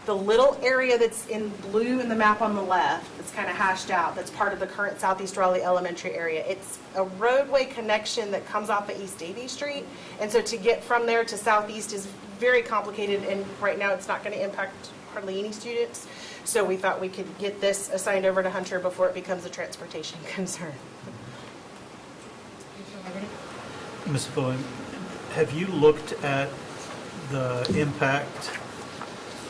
The little area that's in blue in the map on the left, that's kind of hashed out, that's part of the current Southeast Raleigh Elementary area, it's a roadway connection that comes off of East Davie Street. And so to get from there to Southeast is very complicated, and right now it's not going to impact hardly any students. So we thought we could get this assigned over to Hunter before it becomes a transportation concern. Ms. Bowen, have you looked at the impact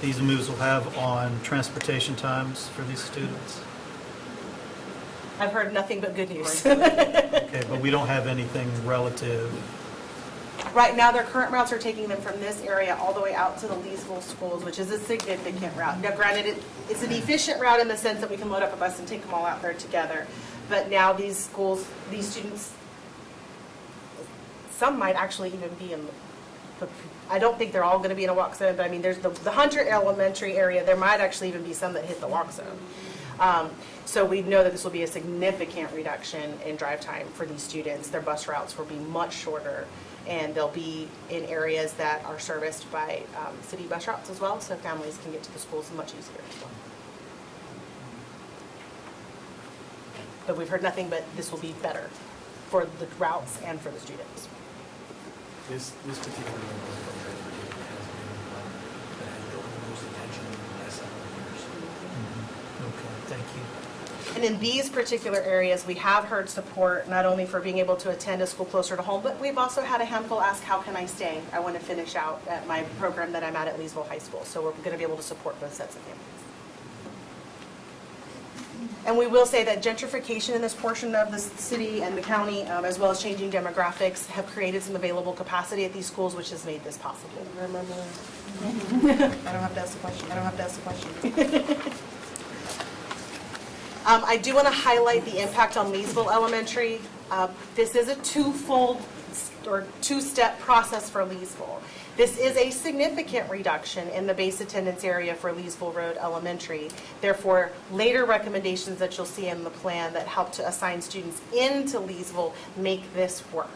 these moves will have on transportation times for these students? I've heard nothing but good news. Okay, but we don't have anything relative. Right now, their current routes are taking them from this area all the way out to the Leesville schools, which is a significant route. Now, granted, it's an efficient route in the sense that we can load up a bus and take them all out there together. But now these schools, these students, some might actually even be in, I don't think they're all going to be in a walk zone, but I mean, there's the Hunter Elementary area, there might actually even be some that hit the walk zone. So we know that this will be a significant reduction in drive time for these students. Their bus routes will be much shorter, and they'll be in areas that are serviced by city bus routes as well, so families can get to the schools much easier as well. But we've heard nothing but this will be better for the routes and for the students. This particular program has been one that has built the most attention in the last several years. Okay, thank you. And in these particular areas, we have heard support not only for being able to attend a school closer to home, but we've also had a handful ask, how can I stay? I want to finish out at my program that I'm at Leesville High School. So we're going to be able to support both sets of families. And we will say that gentrification in this portion of the city and the county, as well as changing demographics, have created some available capacity at these schools, which has made this possible. Remember, I don't have to ask the question. I do want to highlight the impact on Leesville Elementary. This is a two-step process for Leesville. This is a significant reduction in the base attendance area for Leesville Road Elementary. Therefore, later recommendations that you'll see in the plan that help to assign students into Leesville make this work.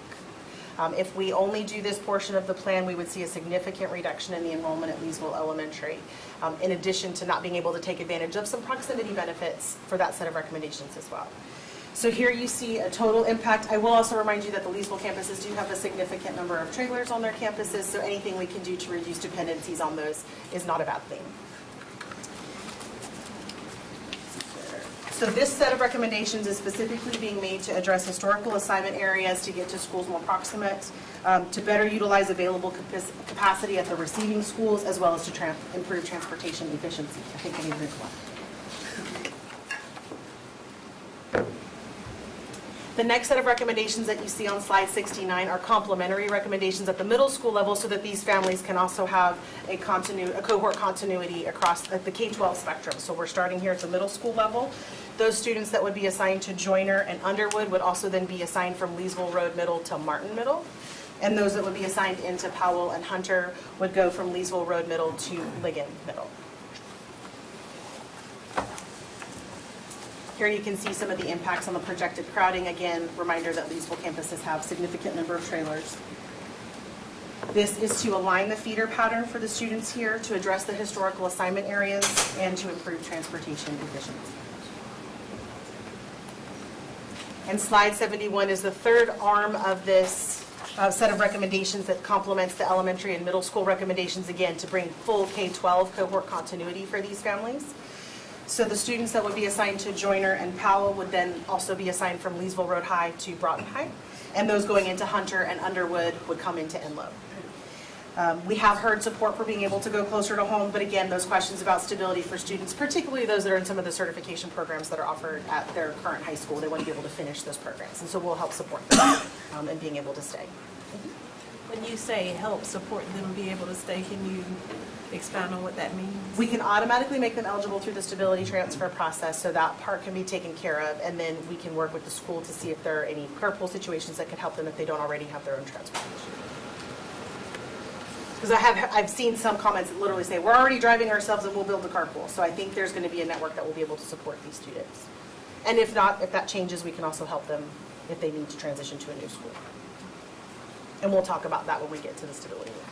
If we only do this portion of the plan, we would see a significant reduction in the enrollment at Leesville Elementary, in addition to not being able to take advantage of some proximity benefits for that set of recommendations as well. So here you see a total impact. I will also remind you that the Leesville campuses do have a significant number of trailers on their campuses, so anything we can do to reduce dependencies on those is not a bad thing. So this set of recommendations is specifically being made to address historical assignment areas, to get to schools more proximate, to better utilize available capacity at the receiving schools, as well as to improve transportation efficiency. I think I need this one. The next set of recommendations that you see on slide 69 are complementary recommendations at the middle school level, so that these families can also have a cohort continuity across the K-12 spectrum. So we're starting here at the middle school level. Those students that would be assigned to Joyner and Underwood would also then be assigned from Leesville Road Middle to Martin Middle. And those that would be assigned into Powell and Hunter would go from Leesville Road Middle to Ligon Middle. Here you can see some of the impacts on the projected crowding. Again, reminder that Leesville campuses have a significant number of trailers. This is to align the feeder pattern for the students here, to address the historical assignment areas, and to improve transportation efficiency. And slide 71 is the third arm of this set of recommendations that complements the elementary and middle school recommendations, again, to bring full K-12 cohort continuity for these families. So the students that would be assigned to Joyner and Powell would then also be assigned from Leesville Road High to Broughton High. And those going into Hunter and Underwood would come into Enloe. We have heard support for being able to go closer to home, but again, those questions about stability for students, particularly those that are in some of the certification programs that are offered at their current high school, they want to be able to finish those programs. And so we'll help support them in being able to stay. When you say help support them be able to stay, can you expound on what that means? We can automatically make them eligible through the stability transfer process, so that part can be taken care of, and then we can work with the school to see if there are any carpool situations that could help them if they don't already have their own transportation. Because I've seen some comments that literally say, we're already driving ourselves and we'll build the carpool. So I think there's going to be a network that will be able to support these students. And if not, if that changes, we can also help them if they need to transition to a new school. And we'll talk about that when we get to the stability rules.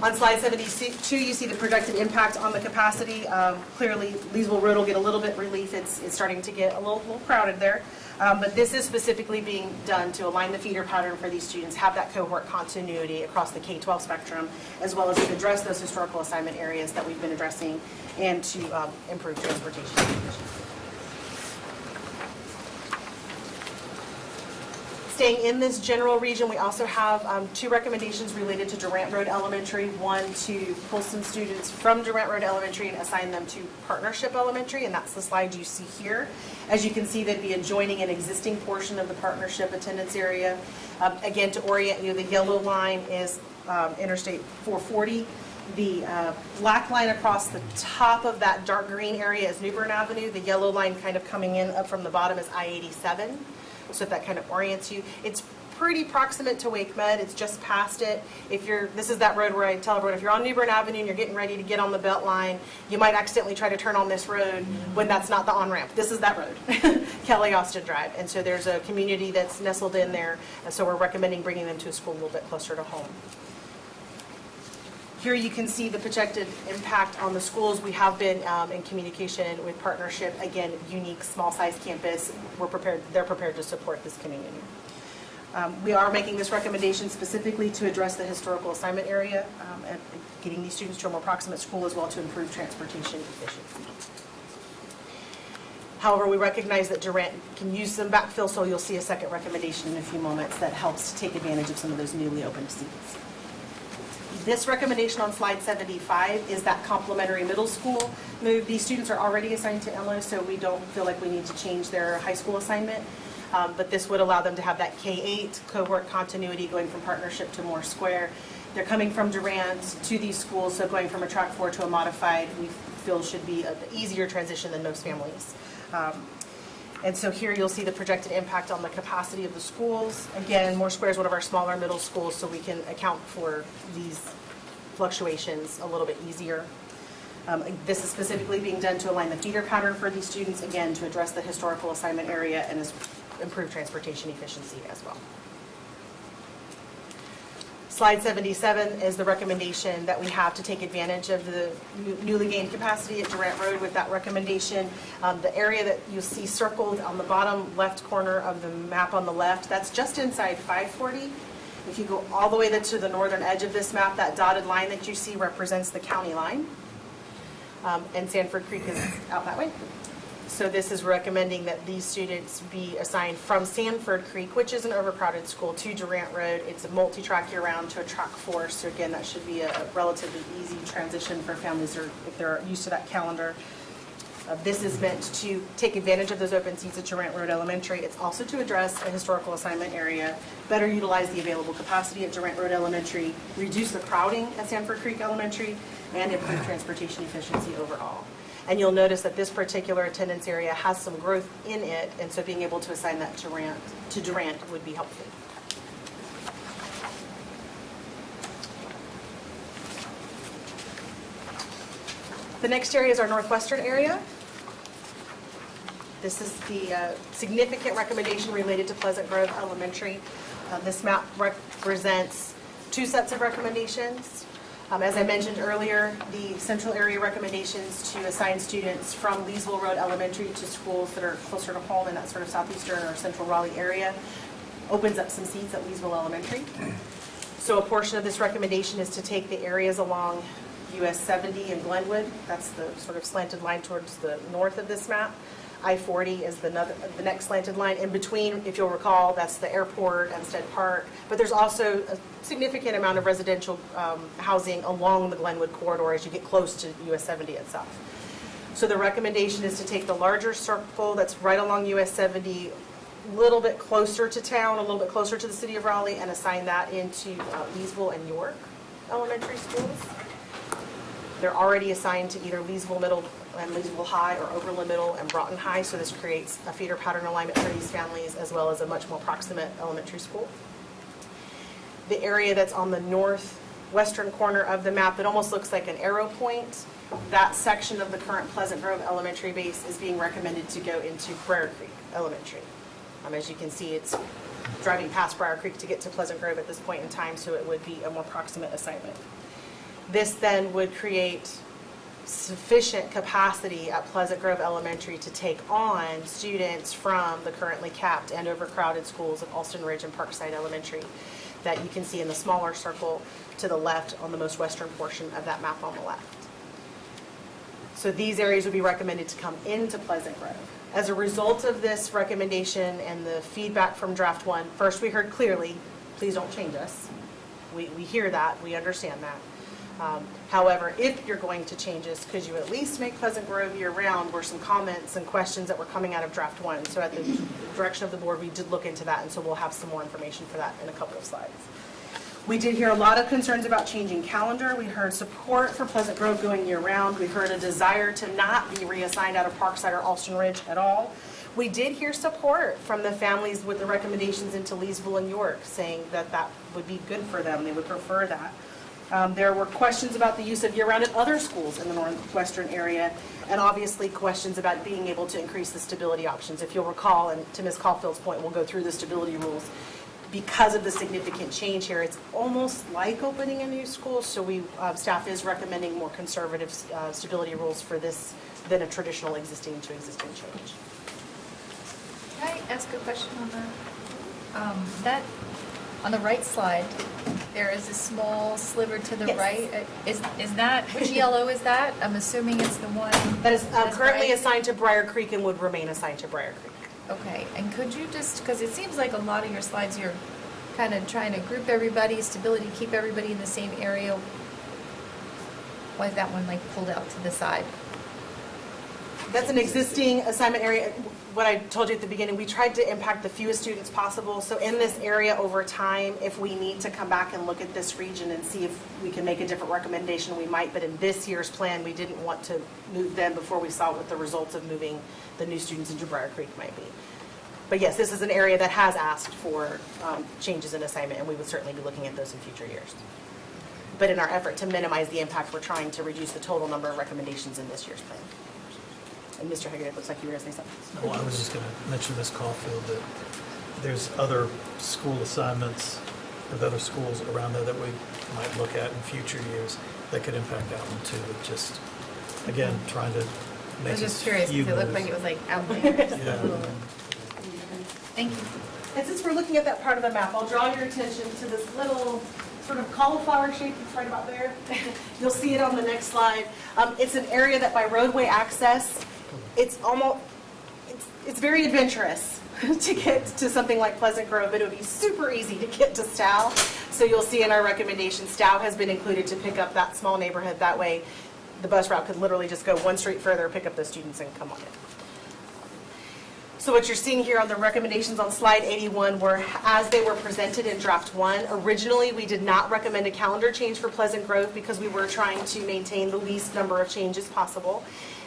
On slide 72, you see the projected impact on the capacity. Clearly, Leesville Road will get a little bit relief. It's starting to get a little crowded there. But this is specifically being done to align the feeder pattern for these students, have that cohort continuity across the K-12 spectrum, as well as to address those historical assignment areas that we've been addressing, and to improve transportation efficiency. Staying in this general region, we also have 2 recommendations related to Durant Road Elementary. One, to pull some students from Durant Road Elementary and assign them to Partnership Elementary, and that's the slide you see here. As you can see, they'd be adjoining an existing portion of the Partnership attendance area. Again, to orient you, the yellow line is Interstate 440. The black line across the top of that dark green area is New Bern Avenue. The yellow line kind of coming in up from the bottom is I-87. So if that kind of orients you. It's pretty proximate to Wake Med. It's just past it. This is that road where I tell everyone, if you're on New Bern Avenue and you're getting ready to get on the Belt Line, you might accidentally try to turn on this road when that's not the on-ramp. This is that road, Kelly Austin Drive. And so there's a community that's nestled in there, and so we're recommending bringing them to a school a little bit closer to home. Here you can see the projected impact on the schools. We have been in communication with Partnership. Again, unique, small-sized campus. They're prepared to support this community. We are making this recommendation specifically to address the historical assignment area and getting these students to a more proximate school, as well to improve transportation efficiency. However, we recognize that Durant can use some backfill, so you'll see a second recommendation in a few moments that helps take advantage of some of those newly opened seats. This recommendation on slide 75 is that complementary middle school move. These students are already assigned to EMLO, so we don't feel like we need to change their high school assignment. But this would allow them to have that K-8 cohort continuity going from Partnership to Moore Square. They're coming from Durant to these schools, so going from a track 4 to a modified, we feel should be an easier transition than most families. And so here you'll see the projected impact on the capacity of the schools. Again, Moore Square is one of our smaller middle schools, so we can account for these fluctuations a little bit easier. This is specifically being done to align the feeder pattern for these students, again, to address the historical assignment area and improve transportation efficiency as well. Slide 77 is the recommendation that we have to take advantage of the newly gained capacity at Durant Road with that recommendation. The area that you see circled on the bottom left corner of the map on the left, that's just inside 540. If you go all the way to the northern edge of this map, that dotted line that you see represents the county line. And Sanford Creek is out that way. So this is recommending that these students be assigned from Sanford Creek, which is an overcrowded school, to Durant Road. It's a multi-track year-round to a track 4. So again, that should be a relatively easy transition for families if they're used to that calendar. This is meant to take advantage of those open seats at Durant Road Elementary. It's also to address a historical assignment area, better utilize the available capacity at Durant Road Elementary, reduce the crowding at Sanford Creek Elementary, and improve transportation efficiency overall. And you'll notice that this particular attendance area has some growth in it, and so being able to assign that to Durant would be helpful. The next area is our northwestern area. This is the significant recommendation related to Pleasant Grove Elementary. This map represents 2 sets of recommendations. As I mentioned earlier, the central area recommendations to assign students from Leesville Road Elementary to schools that are closer to home in that sort of southeastern or central Raleigh area opens up some seats at Leesville Elementary. So a portion of this recommendation is to take the areas along US 70 and Glenwood. That's the sort of slanted line towards the north of this map. I-40 is the next slanted line. In between, if you'll recall, that's the airport, Hempstead Park. But there's also a significant amount of residential housing along the Glenwood corridor as you get close to US 70 itself. So the recommendation is to take the larger circle that's right along US 70, a little bit closer to town, a little bit closer to the city of Raleigh, and assign that into Leesville and York elementary schools. They're already assigned to either Leesville Middle and Leesville High or Oberlin Middle and Broughton High, so this creates a feeder pattern alignment for these families as well as a much more proximate elementary school. The area that's on the northwestern corner of the map that almost looks like an arrow point, that section of the current Pleasant Grove Elementary base is being recommended to go into Briar Creek Elementary. As you can see, it's driving past Briar Creek to get to Pleasant Grove at this point in time, so it would be a more proximate assignment. This then would create sufficient capacity at Pleasant Grove Elementary to take on students from the currently capped and overcrowded schools of Alston Ridge and Parkside Elementary that you can see in the smaller circle to the left on the most western portion of that map on the left. So these areas would be recommended to come into Pleasant Grove. As a result of this recommendation and the feedback from Draft 1, first we heard clearly, please don't change us. We hear that, we understand that. However, if you're going to change us, could you at least make Pleasant Grove year-round? Were some comments and questions that were coming out of Draft 1. So at the direction of the board, we did look into that, and so we'll have some more information for that in a couple of slides. We did hear a lot of concerns about changing calendar. We heard support for Pleasant Grove going year-round. We heard a desire to not be reassigned out of Parkside or Alston Ridge at all. We did hear support from the families with the recommendations into Leesville and York, saying that that would be good for them. They would prefer that. There were questions about the use of year-round at other schools in the northwestern area, and obviously questions about being able to increase the stability options. If you'll recall, and to Ms. Caulfield's point, we'll go through the stability rules. Because of the significant change here, it's almost like opening a new school, so staff is recommending more conservative stability rules for this than a traditional existing to existing change. Can I ask a question on that? On the right slide, there is a small sliver to the Yes. right. Is that, which yellow is that? I'm assuming it's the one. That is currently right. assigned to Briar Creek and would remain assigned to Briar Creek. Okay, and could you just, because it seems like a lot of your slides, you're kind of trying to group everybody, stability, keep everybody in the same area. Why is that one like pulled out to the side? That's an existing assignment area. What I told you at the beginning, we tried to impact the fewest students possible. So in this area over time, if we need to come back and look at this region and see if we can make a different recommendation, we might. But in this year's plan, we didn't want to move them before we saw what the results of moving the new students into Briar Creek might be. But yes, this is an area that has asked for changes in assignment, and we would certainly be looking at those in future years. But in our effort to minimize the impact, we're trying to reduce the total number of recommendations in this year's plan. And Mr. Haggard, it looks like you were going to say something. No, I was just going to mention, Ms. Caulfield, that there's other school assignments with other schools around there that we might look at in future years that could impact that one too. But just, again, trying to I make was just as curious, few because it looked moves. like it was like outliners. Yeah. Thank you. And since we're looking at that part of the map, I'll draw your attention to this little sort of cauliflower shape that's right about there. You'll see it on the next slide. It's an area that by roadway access, it's very adventurous to get to something like Pleasant Grove, but it would be super easy to get to Stow. So you'll see in our recommendation, Stow has been included to pick up that small neighborhood. That way, the bus route could literally just go one street further, pick up the students, and come on in. So what you're seeing here on the recommendations on slide 81 were as they were presented in draft 1. Originally, we did not recommend a calendar change for Pleasant Grove because we were trying to maintain the least number of changes possible.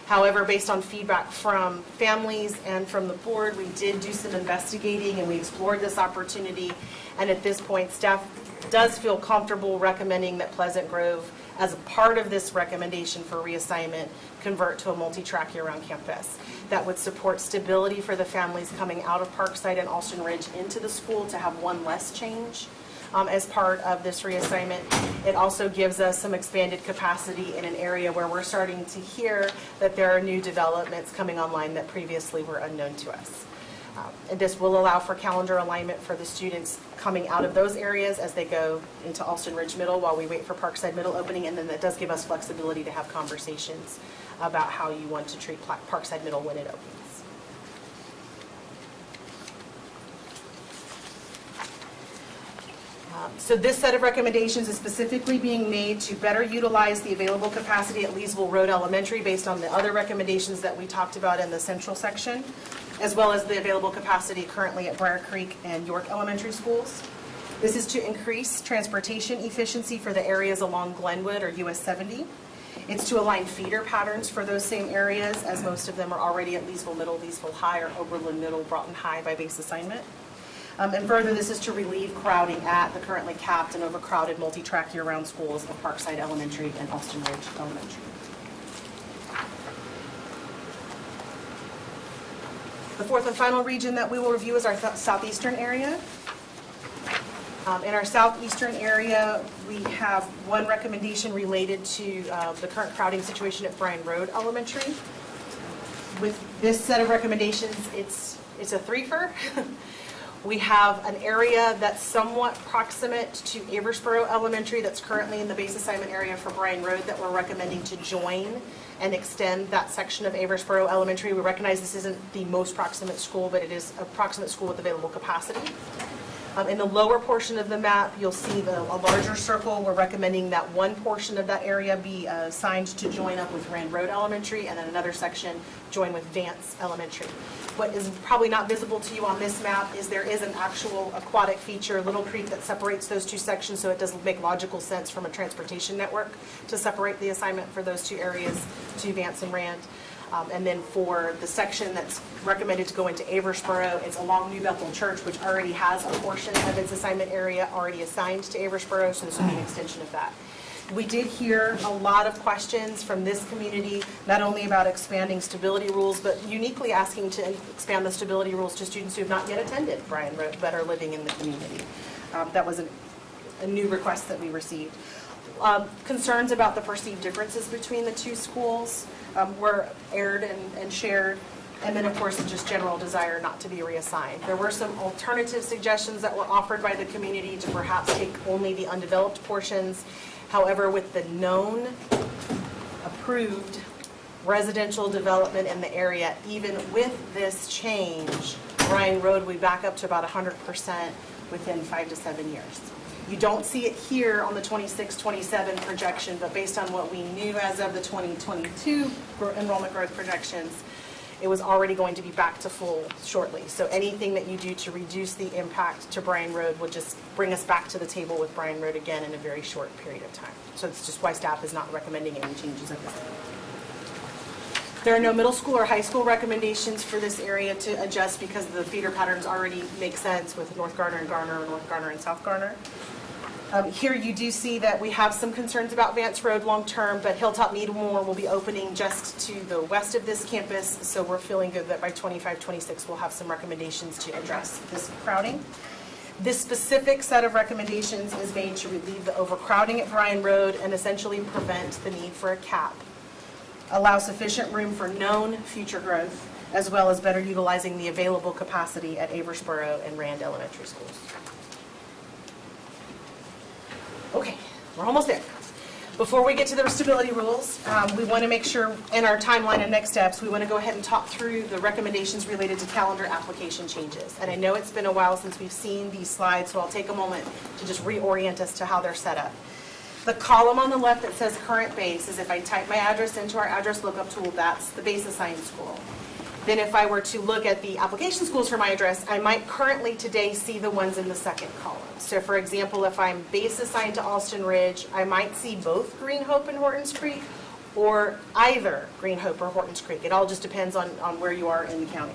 However, based on feedback from families and from the board, we did do some investigating and we explored this opportunity. And at this point, staff does feel comfortable recommending that Pleasant Grove, as a part of this recommendation for reassignment, convert to a multi-track year-round campus that would support stability for the families coming out of Parkside and Alston Ridge into the school to have one less change as part of this reassignment. It also gives us some expanded capacity in an area where we're starting to hear that there are new developments coming online that previously were unknown to us. And this will allow for calendar alignment for the students coming out of those areas as they go into Alston Ridge Middle while we wait for Parkside Middle opening, and then that does give us flexibility to have conversations about how you want to treat Parkside Middle when it opens. So this set of recommendations is specifically being made to better utilize the available capacity at Leesville Road Elementary based on the other recommendations that we talked about in the central section, as well as the available capacity currently at Briar Creek and York Elementary Schools. This is to increase transportation efficiency for the areas along Glenwood or US 70. It's to align feeder patterns for those same areas, as most of them are already at Leesville Middle, Leesville High, or Oberlin Middle, Broughton High by base assignment. And further, this is to relieve crowding at the currently capped and overcrowded multi-track year-round schools of Parkside Elementary and Austin Ridge Elementary. The fourth and final region that we will review is our southeastern area. In our southeastern area, we have one recommendation related to the current crowding situation at Bryan Road Elementary. With this set of recommendations, it's a threefer. We have an area that's somewhat proximate to Aversboro Elementary that's currently in the base assignment area for Bryan Road that we're recommending to join and extend that section of Aversboro Elementary. We recognize this isn't the most proximate school, but it is a proximate school with available capacity. In the lower portion of the map, you'll see a larger circle. We're recommending that one portion of that area be assigned to join up with Rand Road Elementary, and then another section join with Vance Elementary. What is probably not visible to you on this map is there is an actual aquatic feature, Little Creek, that separates those two sections, so it doesn't make logical sense from a transportation network to separate the assignment for those two areas to Vance and Rand. And then for the section that's recommended to go into Aversboro, it's along New Bethel Church, which already has a portion of its assignment area already assigned to Aversboro, so this will be an extension of that. We did hear a lot of questions from this community, not only about expanding stability rules, but uniquely asking to expand the stability rules to students who have not yet attended Bryan Road but are living in the community. That was a new request that we received. Concerns about the perceived differences between the two schools were aired and shared, and then of course just general desire not to be reassigned. There were some alternative suggestions that were offered by the community to perhaps take only the undeveloped portions. However, with the known approved residential development in the area, even with this change, Bryan Road will be back up to about 100% within 5 to 7 years. You don't see it here on the 26-27 projection, but based on what we knew as of the 2022 enrollment growth projections, it was already going to be back to full shortly. So anything that you do to reduce the impact to Bryan Road would just bring us back to the table with Bryan Road again in a very short period of time. So it's just why staff is not recommending any changes at this time. There are no middle school or high school recommendations for this area to adjust because the feeder patterns already make sense with North Garner and Garner, or North Garner and South Garner. Here you do see that we have some concerns about Vance Road long-term, but Hilltop Needmore will be opening just to the west of this campus, so we're feeling good that by 25-26 we'll have some recommendations to address this crowding. This specific set of recommendations is made to relieve the overcrowding at Bryan Road and essentially prevent the need for a cap. Allow sufficient room for known future growth, as well as better utilizing the available capacity at Aversboro and Rand Elementary Schools. Okay, we're almost there. Before we get to the stability rules, we want to make sure in our timeline and next steps, we want to go ahead and talk through the recommendations related to calendar application changes. And I know it's been a while since we've seen these slides, so I'll take a moment to just reorient us to how they're set up. The column on the left that says current base is if I type my address into our address lookup tool, that's the base assigned school. Then if I were to look at the application schools for my address, I might currently today see the ones in the second column. So for example, if I'm base assigned to Austin Ridge, I might see both Green Hope and Hortons Creek, or either Green Hope or Hortons Creek. It all just depends on where you are in the county.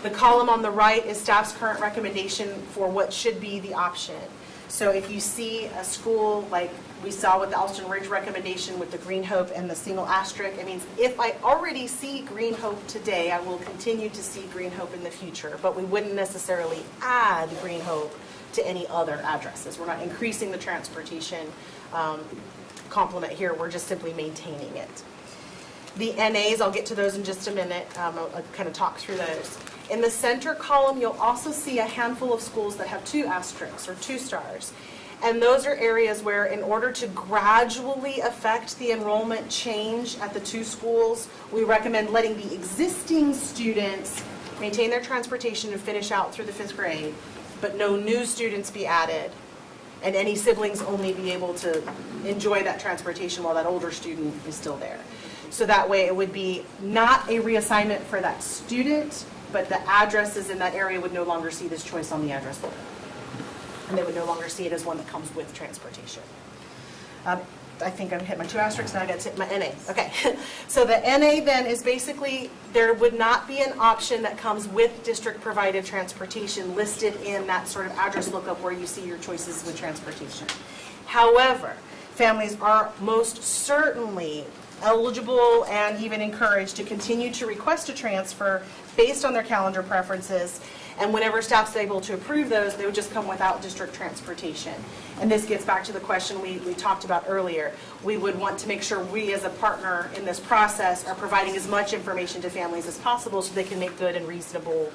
The column on the right is staff's current recommendation for what should be the option. So if you see a school like we saw with the Austin Ridge recommendation with the Green Hope and the single asterisk, it means if I already see Green Hope today, I will continue to see Green Hope in the future, but we wouldn't necessarily add Green Hope to any other addresses. We're not increasing the transportation complement here, we're just simply maintaining it. The NAs, I'll get to those in just a minute, I'll kind of talk through those. In the center column, you'll also see a handful of schools that have 2 asterisks or 2 stars. And those are areas where in order to gradually affect the enrollment change at the 2 schools, we recommend letting the existing students maintain their transportation and finish out through the 5th grade, but no new students be added. and any siblings only be able to enjoy that transportation while that older student is still there. So that way, it would be not a reassignment for that student, but the addresses in that area would no longer see this choice on the address book. And they would no longer see it as one that comes with transportation. I think I've hit my 2 asterisks, now I got to hit my NA. Okay, so the NA then is basically, there would not be an option that comes with district-provided transportation listed in that sort of address lookup where you see your choices with transportation. However, families are most certainly eligible and even encouraged to continue to request a transfer based on their calendar preferences. And whenever staff's able to approve those, they would just come without district transportation. And this gets back to the question we talked about earlier. We would want to make sure we as a partner in this process are providing as much information to families as possible so they can make good and reasonable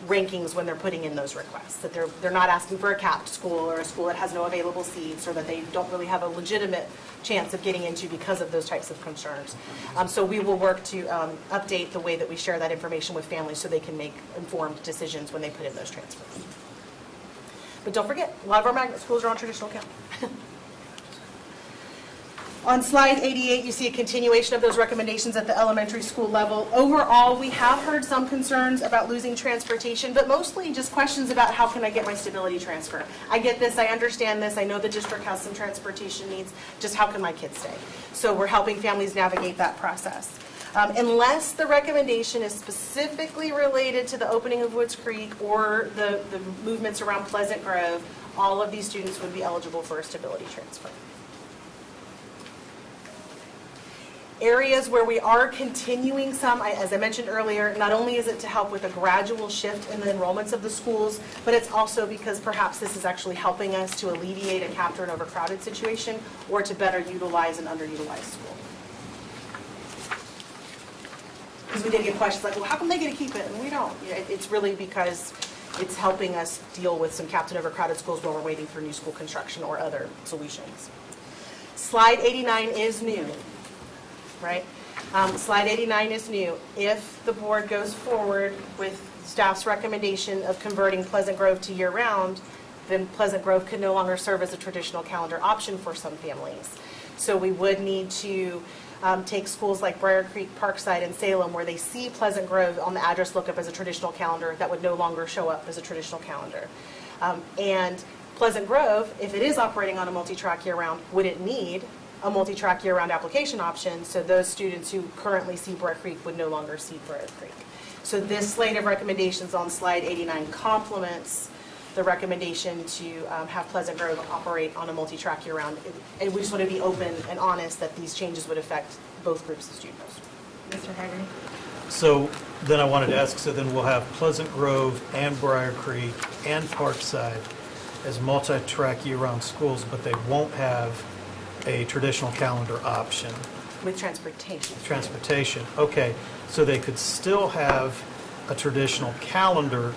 rankings when they're putting in those requests. That they're not asking for a capped school or a school that has no available seats or that they don't really have a legitimate chance of getting into because of those types of concerns. So we will work to update the way that we share that information with families so they can make informed decisions when they put in those transfers. But don't forget, a lot of our magnet schools are on traditional count. On slide 88, you see a continuation of those recommendations at the elementary school level. Overall, we have heard some concerns about losing transportation, but mostly just questions about how can I get my stability transfer. I get this, I understand this, I know the district has some transportation needs, just how can my kids stay? So we're helping families navigate that process. Unless the recommendation is specifically related to the opening of Woods Creek or the movements around Pleasant Grove, all of these students would be eligible for a stability transfer. Areas where we are continuing some, as I mentioned earlier, not only is it to help with a gradual shift in the enrollments of the schools, but it's also because perhaps this is actually helping us to alleviate a capped or an overcrowded situation or to better utilize an underutilized school. Because we did get questions like, well, how come they get to keep it and we don't? It's really because it's helping us deal with some capped and overcrowded schools while we're waiting for new school construction or other solutions. Slide 89 is new. Right? Slide 89 is new. If the board goes forward with staff's recommendation of converting Pleasant Grove to year-round, then Pleasant Grove could no longer serve as a traditional calendar option for some families. So we would need to take schools like Briar Creek, Parkside, and Salem, where they see Pleasant Grove on the address lookup as a traditional calendar, that would no longer show up as a traditional calendar. And Pleasant Grove, if it is operating on a multi-track year-round, would it need a multi-track year-round application option, so those students who currently see Briar Creek would no longer see Briar Creek. So this slate of recommendations on slide 89 complements the recommendation to have Pleasant Grove operate on a multi-track year-round. And we just want to be open and honest that these changes would affect both groups of students. Mr. Haggerty? So then I wanted to ask, so then we'll have Pleasant Grove and Briar Creek and Parkside as multi-track year-round schools, but they won't have a traditional calendar option. With transportation. Transportation, okay. So they could still have a traditional calendar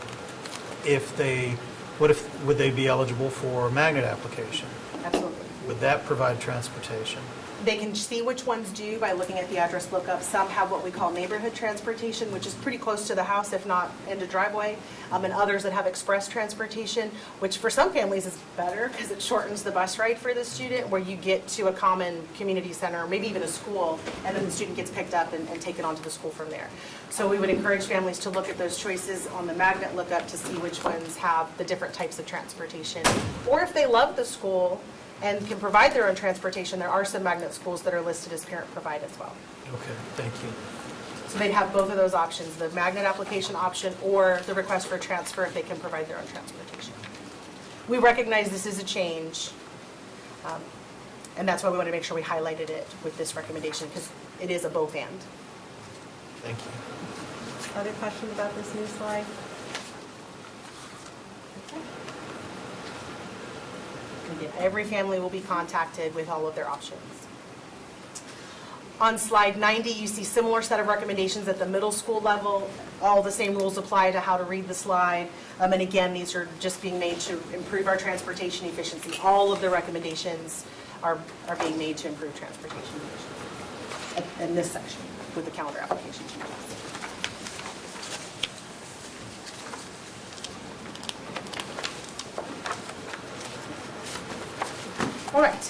if they, would they be eligible for a magnet application? Absolutely. Would that provide transportation? They can see which ones do by looking at the address lookup. Some have what we call neighborhood transportation, which is pretty close to the house, if not into driveway, and others that have express transportation, which for some families is better because it shortens the bus ride for the student, where you get to a common community center, maybe even a school, and then the student gets picked up and taken onto the school from there. So we would encourage families to look at those choices on the magnet lookup to see which ones have the different types of transportation. Or if they love the school and can provide their own transportation, there are some magnet schools that are listed as parent provide as well. Okay, thank you. So they'd have both of those options, the magnet application option or the request for transfer if they can provide their own transportation. We recognize this is a change, and that's why we want to make sure we highlighted it with this recommendation, because it is a both and. Thank you. Other questions about this new slide? Again, every family will be contacted with all of their options. On slide 90, you see similar set of recommendations at the middle school level. All the same rules apply to how to read the slide. And again, these are just being made to improve our transportation efficiency. All of the recommendations are being made to improve transportation efficiency in this section with the calendar application changes. All right.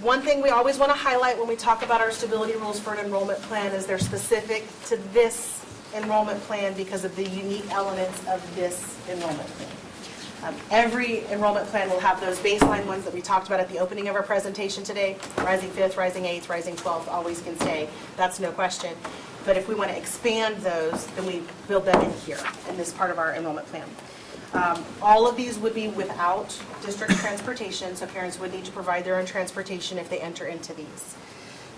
One thing we always want to highlight when we talk about our stability rules for an enrollment plan is they're specific to this enrollment plan because of the unique elements of this enrollment plan. Every enrollment plan will have those baseline ones that we talked about at the opening of our presentation today. Rising 5th, rising 8th, rising 12th always can stay. That's no question. But if we want to expand those, then we build them in here in this part of our enrollment plan. All of these would be without district transportation, so parents would need to provide their own transportation if they enter into these.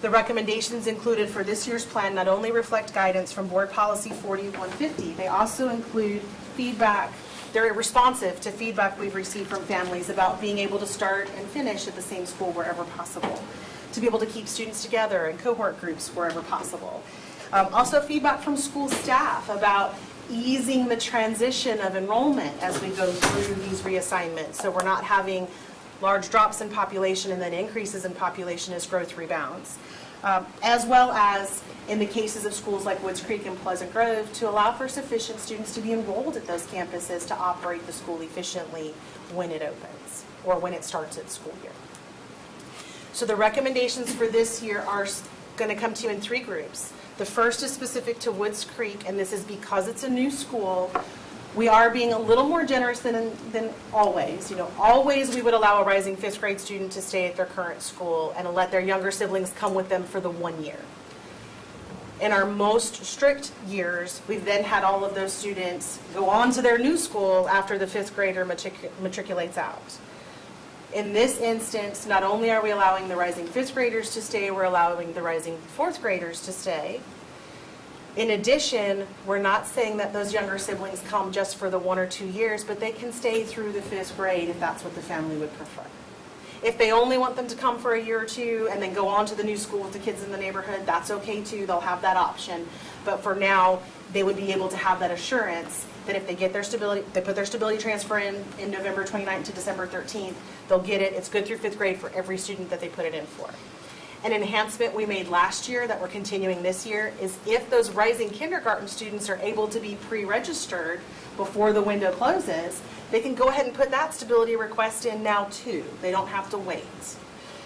The recommendations included for this year's plan not only reflect guidance from Board Policy 4150, they also include feedback. They're responsive to feedback we've received from families about being able to start and finish at the same school wherever possible, to be able to keep students together in cohort groups wherever possible. Also feedback from school staff about easing the transition of enrollment as we go through these reassignments. So we're not having large drops in population and then increases in population as growth rebounds. As well as in the cases of schools like Woods Creek and Pleasant Grove, to allow for sufficient students to be enrolled at those campuses to operate the school efficiently when it opens or when it starts its school year. So the recommendations for this year are going to come to you in 3 groups. The first is specific to Woods Creek, and this is because it's a new school. We are being a little more generous than always. You know, always we would allow a rising 5th grade student to stay at their current school and let their younger siblings come with them for the 1 year. In our most strict years, we've then had all of those students go on to their new school after the 5th grader matriculates out. In this instance, not only are we allowing the rising 5th graders to stay, we're allowing the rising 4th graders to stay. In addition, we're not saying that those younger siblings come just for the 1 or 2 years, but they can stay through the 5th grade if that's what the family would prefer. If they only want them to come for a year or 2 and then go on to the new school with the kids in the neighborhood, that's okay too. They'll have that option. But for now, they would be able to have that assurance that if they get their stability, they put their stability transfer in November 29th to December 13th, they'll get it. It's good through 5th grade for every student that they put it in for. An enhancement we made last year that we're continuing this year is if those rising kindergarten students are able to be pre-registered before the window closes, they can go ahead and put that stability request in now too. They don't have to wait.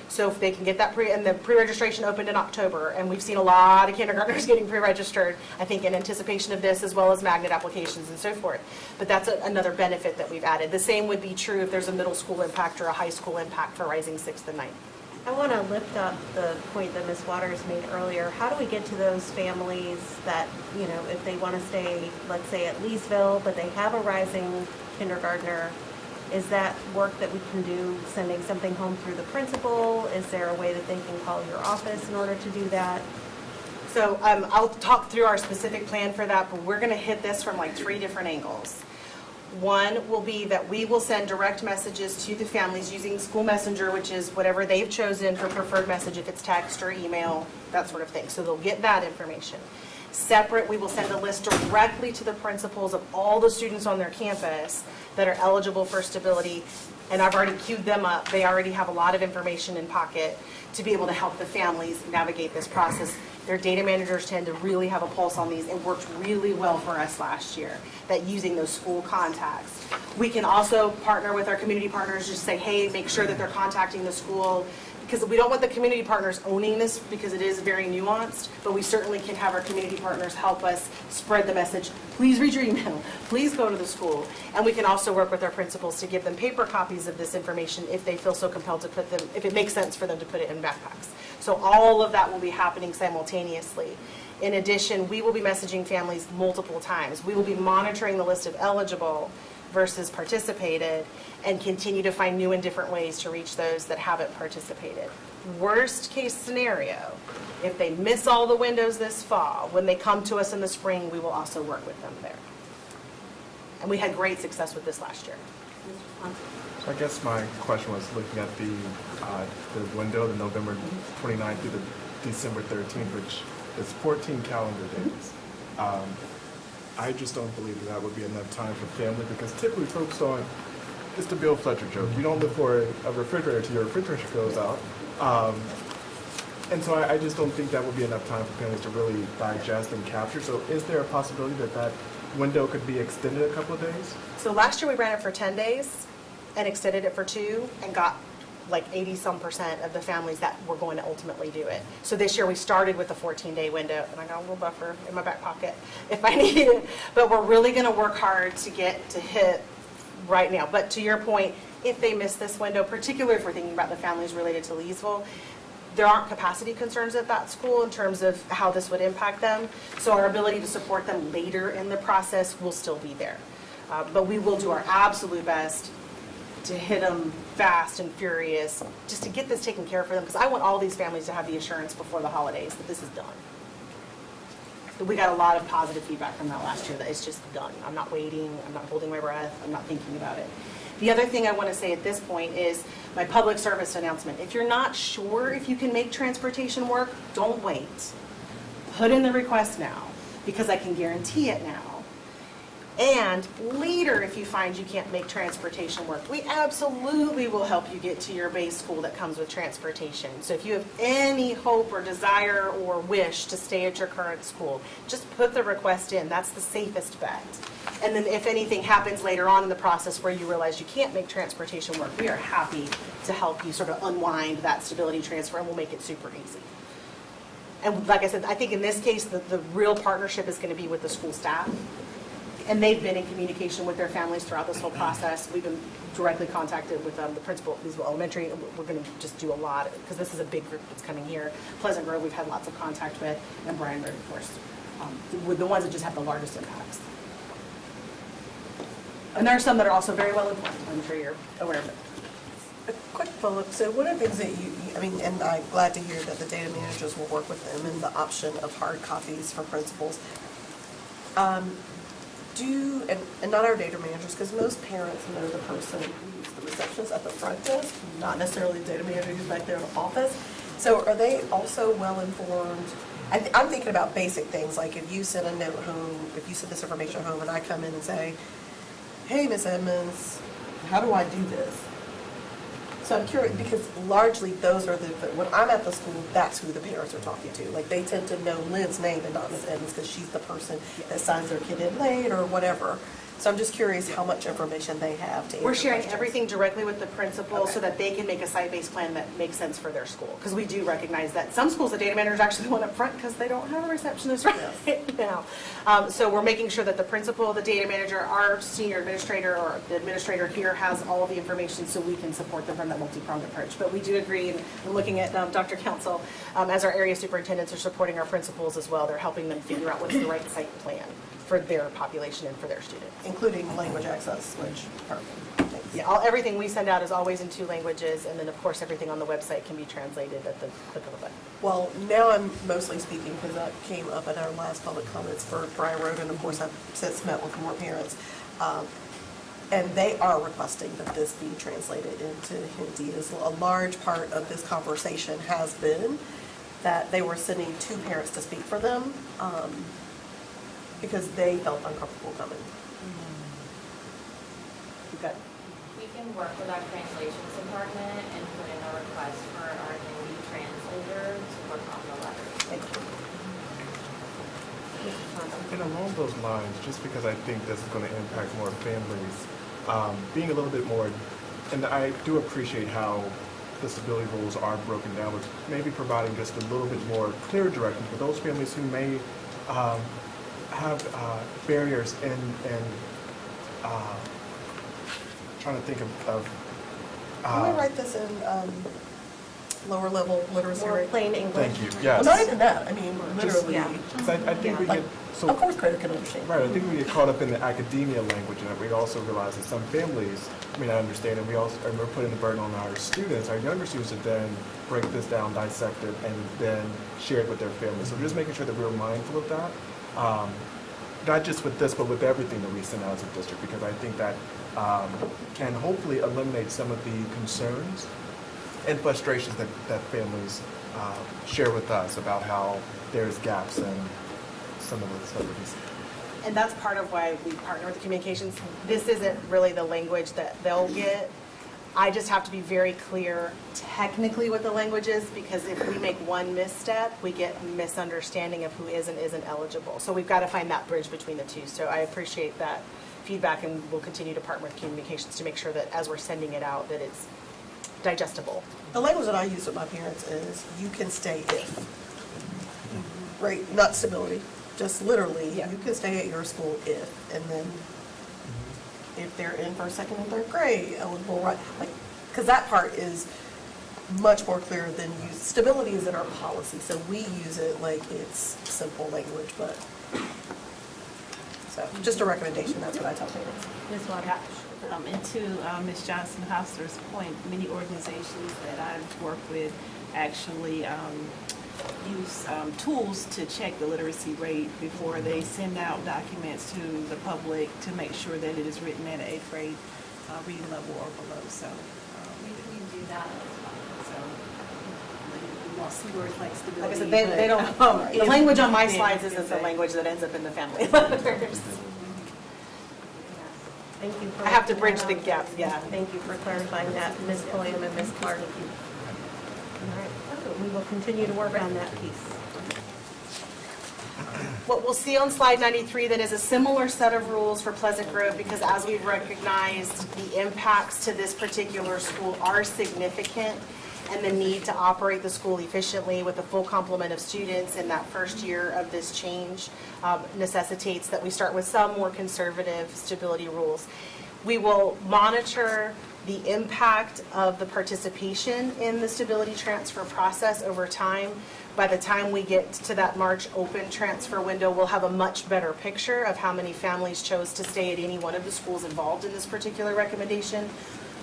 So if they can get that and the pre-registration opened in October, and we've seen a lot of kindergartners getting pre-registered, I think in anticipation of this, as well as magnet applications and so forth. But that's another benefit that we've added. The same would be true if there's a middle school impact or a high school impact for rising 6th and 9th. I want to lift up the point that Ms. Waters made earlier. How do we get to those families that, you know, if they want to stay, let's say at Leesville, but they have a rising kindergartner, is that work that we can do, sending something home through the principal? Is there a way that they can call your office in order to do that? So I'll talk through our specific plan for that, but we're going to hit this from like 3 different angles. One will be that we will send direct messages to the families using School Messenger, which is whatever they've chosen for preferred message, if it's text or email, that sort of thing. So they'll get that information. Separate, we will send a list directly to the principals of all the students on their campus that are eligible for stability, and I've already queued them up. They already have a lot of information in pocket to be able to help the families navigate this process. Their data managers tend to really have a pulse on these. It worked really well for us last year, that using those school contacts. We can also partner with our community partners, just say, hey, make sure that they're contacting the school, because we don't want the community partners owning this because it is very nuanced, but we certainly can have our community partners help us spread the message. Please read your email. Please go to the school. And we can also work with our principals to give them paper copies of this information if they feel so compelled to put them, if it makes sense for them to put it in backpacks. So all of that will be happening simultaneously. In addition, we will be messaging families multiple times. We will be monitoring the list of eligible versus participated, and continue to find new and different ways to reach those that haven't participated. Worst case scenario, if they miss all the windows this fall, when they come to us in the spring, we will also work with them there. And we had great success with this last year. So I guess my question was looking at the window, the November 29th through the December 13th, which is 14 calendar days. I just don't believe that would be enough time for family, because typically folks don't, it's the Bill Fletcher joke. You don't look for a refrigerator till your refrigerator goes out. And so I just don't think that would be enough time for families to really digest and capture. So is there a possibility that that window could be extended a couple of days? So last year we ran it for 10 days and extended it for 2 and got like 80-some% of the families that were going to ultimately do it. So this year we started with the 14-day window, and I got a little buffer in my back pocket if I need it. But we're really going to work hard to get to hit right now. But to your point, if they miss this window, particularly if we're thinking about the families related to Leesville, there aren't capacity concerns at that school in terms of how this would impact them. So our ability to support them later in the process will still be there. But we will do our absolute best to hit them fast and furious, just to get this taken care of for them, because I want all these families to have the assurance before the holidays that this is done. We got a lot of positive feedback from that last year, that it's just done. I'm not waiting, I'm not holding my breath, I'm not thinking about it. The other thing I want to say at this point is my public service announcement. If you're not sure if you can make transportation work, don't wait. Put in the request now, because I can guarantee it now. And later, if you find you can't make transportation work, we absolutely will help you get to your base school that comes with transportation. So if you have any hope or desire or wish to stay at your current school, just put the request in. That's the safest bet. And then if anything happens later on in the process where you realize you can't make transportation work, we are happy to help you sort of unwind that stability transfer, and we'll make it super easy. And like I said, I think in this case, the real partnership is going to be with the school staff. And they've been in communication with their families throughout this whole process. We've been directly contacted with the principal at Leesville Elementary. We're going to just do a lot, because this is a big group that's coming here. Pleasant Grove, we've had lots of contact with, and Bryanburg, of course, with the ones that just have the largest impacts. And there are some that are also very well informed. I'm sure you're aware of it. A quick follow-up. So one of the things that I mean, and I'm glad to hear that the data managers will work with them and the option of hard copies for principals. And not our data managers, because most parents know the person who's the receptionist at the front desk, not necessarily the data manager who's back there in the office. So are they also well informed? I'm thinking about basic things, like if you send a note home, if you send this information home and I come in and say, hey, Ms. Edmonds, how do I do this? So I'm curious, because largely those are when I'm at the school, that's who the parents are talking to. Like, they tend to know Lynn's name and not Ms. Edmonds, because she's the person that signs their kid in late or whatever. So I'm just curious how much information they have to answer We're sharing questions. everything directly with the principal, Okay. so that they can make a site-based plan that makes sense for their school. Because we do recognize that some schools, the data manager is actually the one up front, because they don't have a receptionist right now. So we're making sure that the principal, the data manager, our senior administrator, or the administrator here has all the information, so we can support them from that multi-pronged approach. But we do agree, and looking at Dr. Council, as our area superintendents are supporting our principals as well, they're helping them figure out what's the right site plan for their population and for their students. Including language access, which, perfect. Thanks. Yeah, everything we send out is always in 2 languages, and then, of course, everything on the website can be translated at the click of a button. Well, now I'm mostly speaking because that came up at our last public comments for Briar Road, and of course I've since met with more parents. And they are requesting that this be translated into Hindi. A large part of this conversation has been that they were sending 2 parents to speak for them because they felt uncomfortable coming. You've got We can work with our translations department and put in a request for our Hindi translator to work on the letter. Thank you. And along those lines, just because I think this is going to impact more families, being a little bit more, and I do appreciate how the stability rules are broken down, but maybe providing just a little bit more clear direction for those families who may have barriers in trying to think of Can we write this in lower level literacy More rate? plain English. thank you, Well, yes. not even that, I mean, literally. yeah. 'Cause I think we Like, get, so. a fourth grader can understand. Right, I think we get caught up in the academia language, and we also realize that some families may not understand, and we're putting the burden on our students, our younger students, to then break this down, dissect it, and then share it with their families. So just making sure that we're mindful of that, not just with this, but with everything that we send out as a district, because I think that can hopefully eliminate some of the concerns and frustrations that families share with us about how there's gaps in some of the stuff that we see. And that's part of why we partner with the communications. This isn't really the language that they'll get. I just have to be very clear technically what the language is, because if we make one misstep, we get misunderstanding of who is and isn't eligible. So we've got to find that bridge between the two. So I appreciate that feedback, and we'll continue to partner with communications to make sure that as we're sending it out, that it's digestible. The language that I use with my parents is, you can stay if, right? Not stability, just literally, Yeah. you can stay at your school if, and then if they're in first, second, and third grade, eligible, right? Like, because that part is much more clear than use, stability is in our policy, so we use it like it's simple language, but, so, just a recommendation, that's what I tell parents. Ms. Waters? And to Ms. Johnson Hostler's point, many organizations that I've worked with actually use tools to check the literacy rate before they send out documents to the public to make sure that it is written at an 8th grade reading level or below. So We do that as well. we won't see words like stability. Like I said, they don't, the if- language on my if- slides isn't the language that ends up in the family letters. Thank you for. I have to bridge the gap, yeah. Thank you for clarifying that, Ms. Pulliam and Ms. Clark. All right, so we will continue to work on that piece. What we'll see on slide 93 then is a similar set of rules for Pleasant Grove, because as we've recognized, the impacts to this particular school are significant, and the need to operate the school efficiently with a full complement of students in that first year of this change necessitates that we start with some more conservative stability rules. We will monitor the impact of the participation in the stability transfer process over time. By the time we get to that March open transfer window, we'll have a much better picture of how many families chose to stay at any one of the schools involved in this particular recommendation.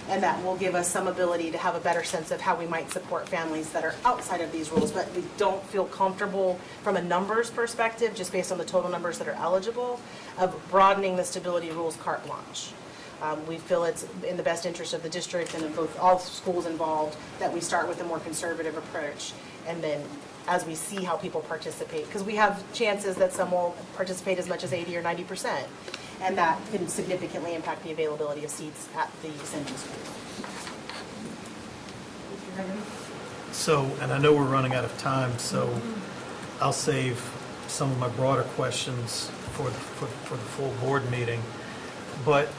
And that will give us some ability to have a better sense of how we might support families that are outside of these rules. But we don't feel comfortable from a numbers perspective, just based on the total numbers that are eligible, of broadening the stability rules carte blanche. We feel it's in the best interest of the district and of both all schools involved that we start with a more conservative approach, and then as we see how people participate, because we have chances that some will participate as much as 80 or 90%, and that can significantly impact the availability of seats at the central schools. So, and I know we're running out of time, so I'll save some of my broader questions for the full board meeting. But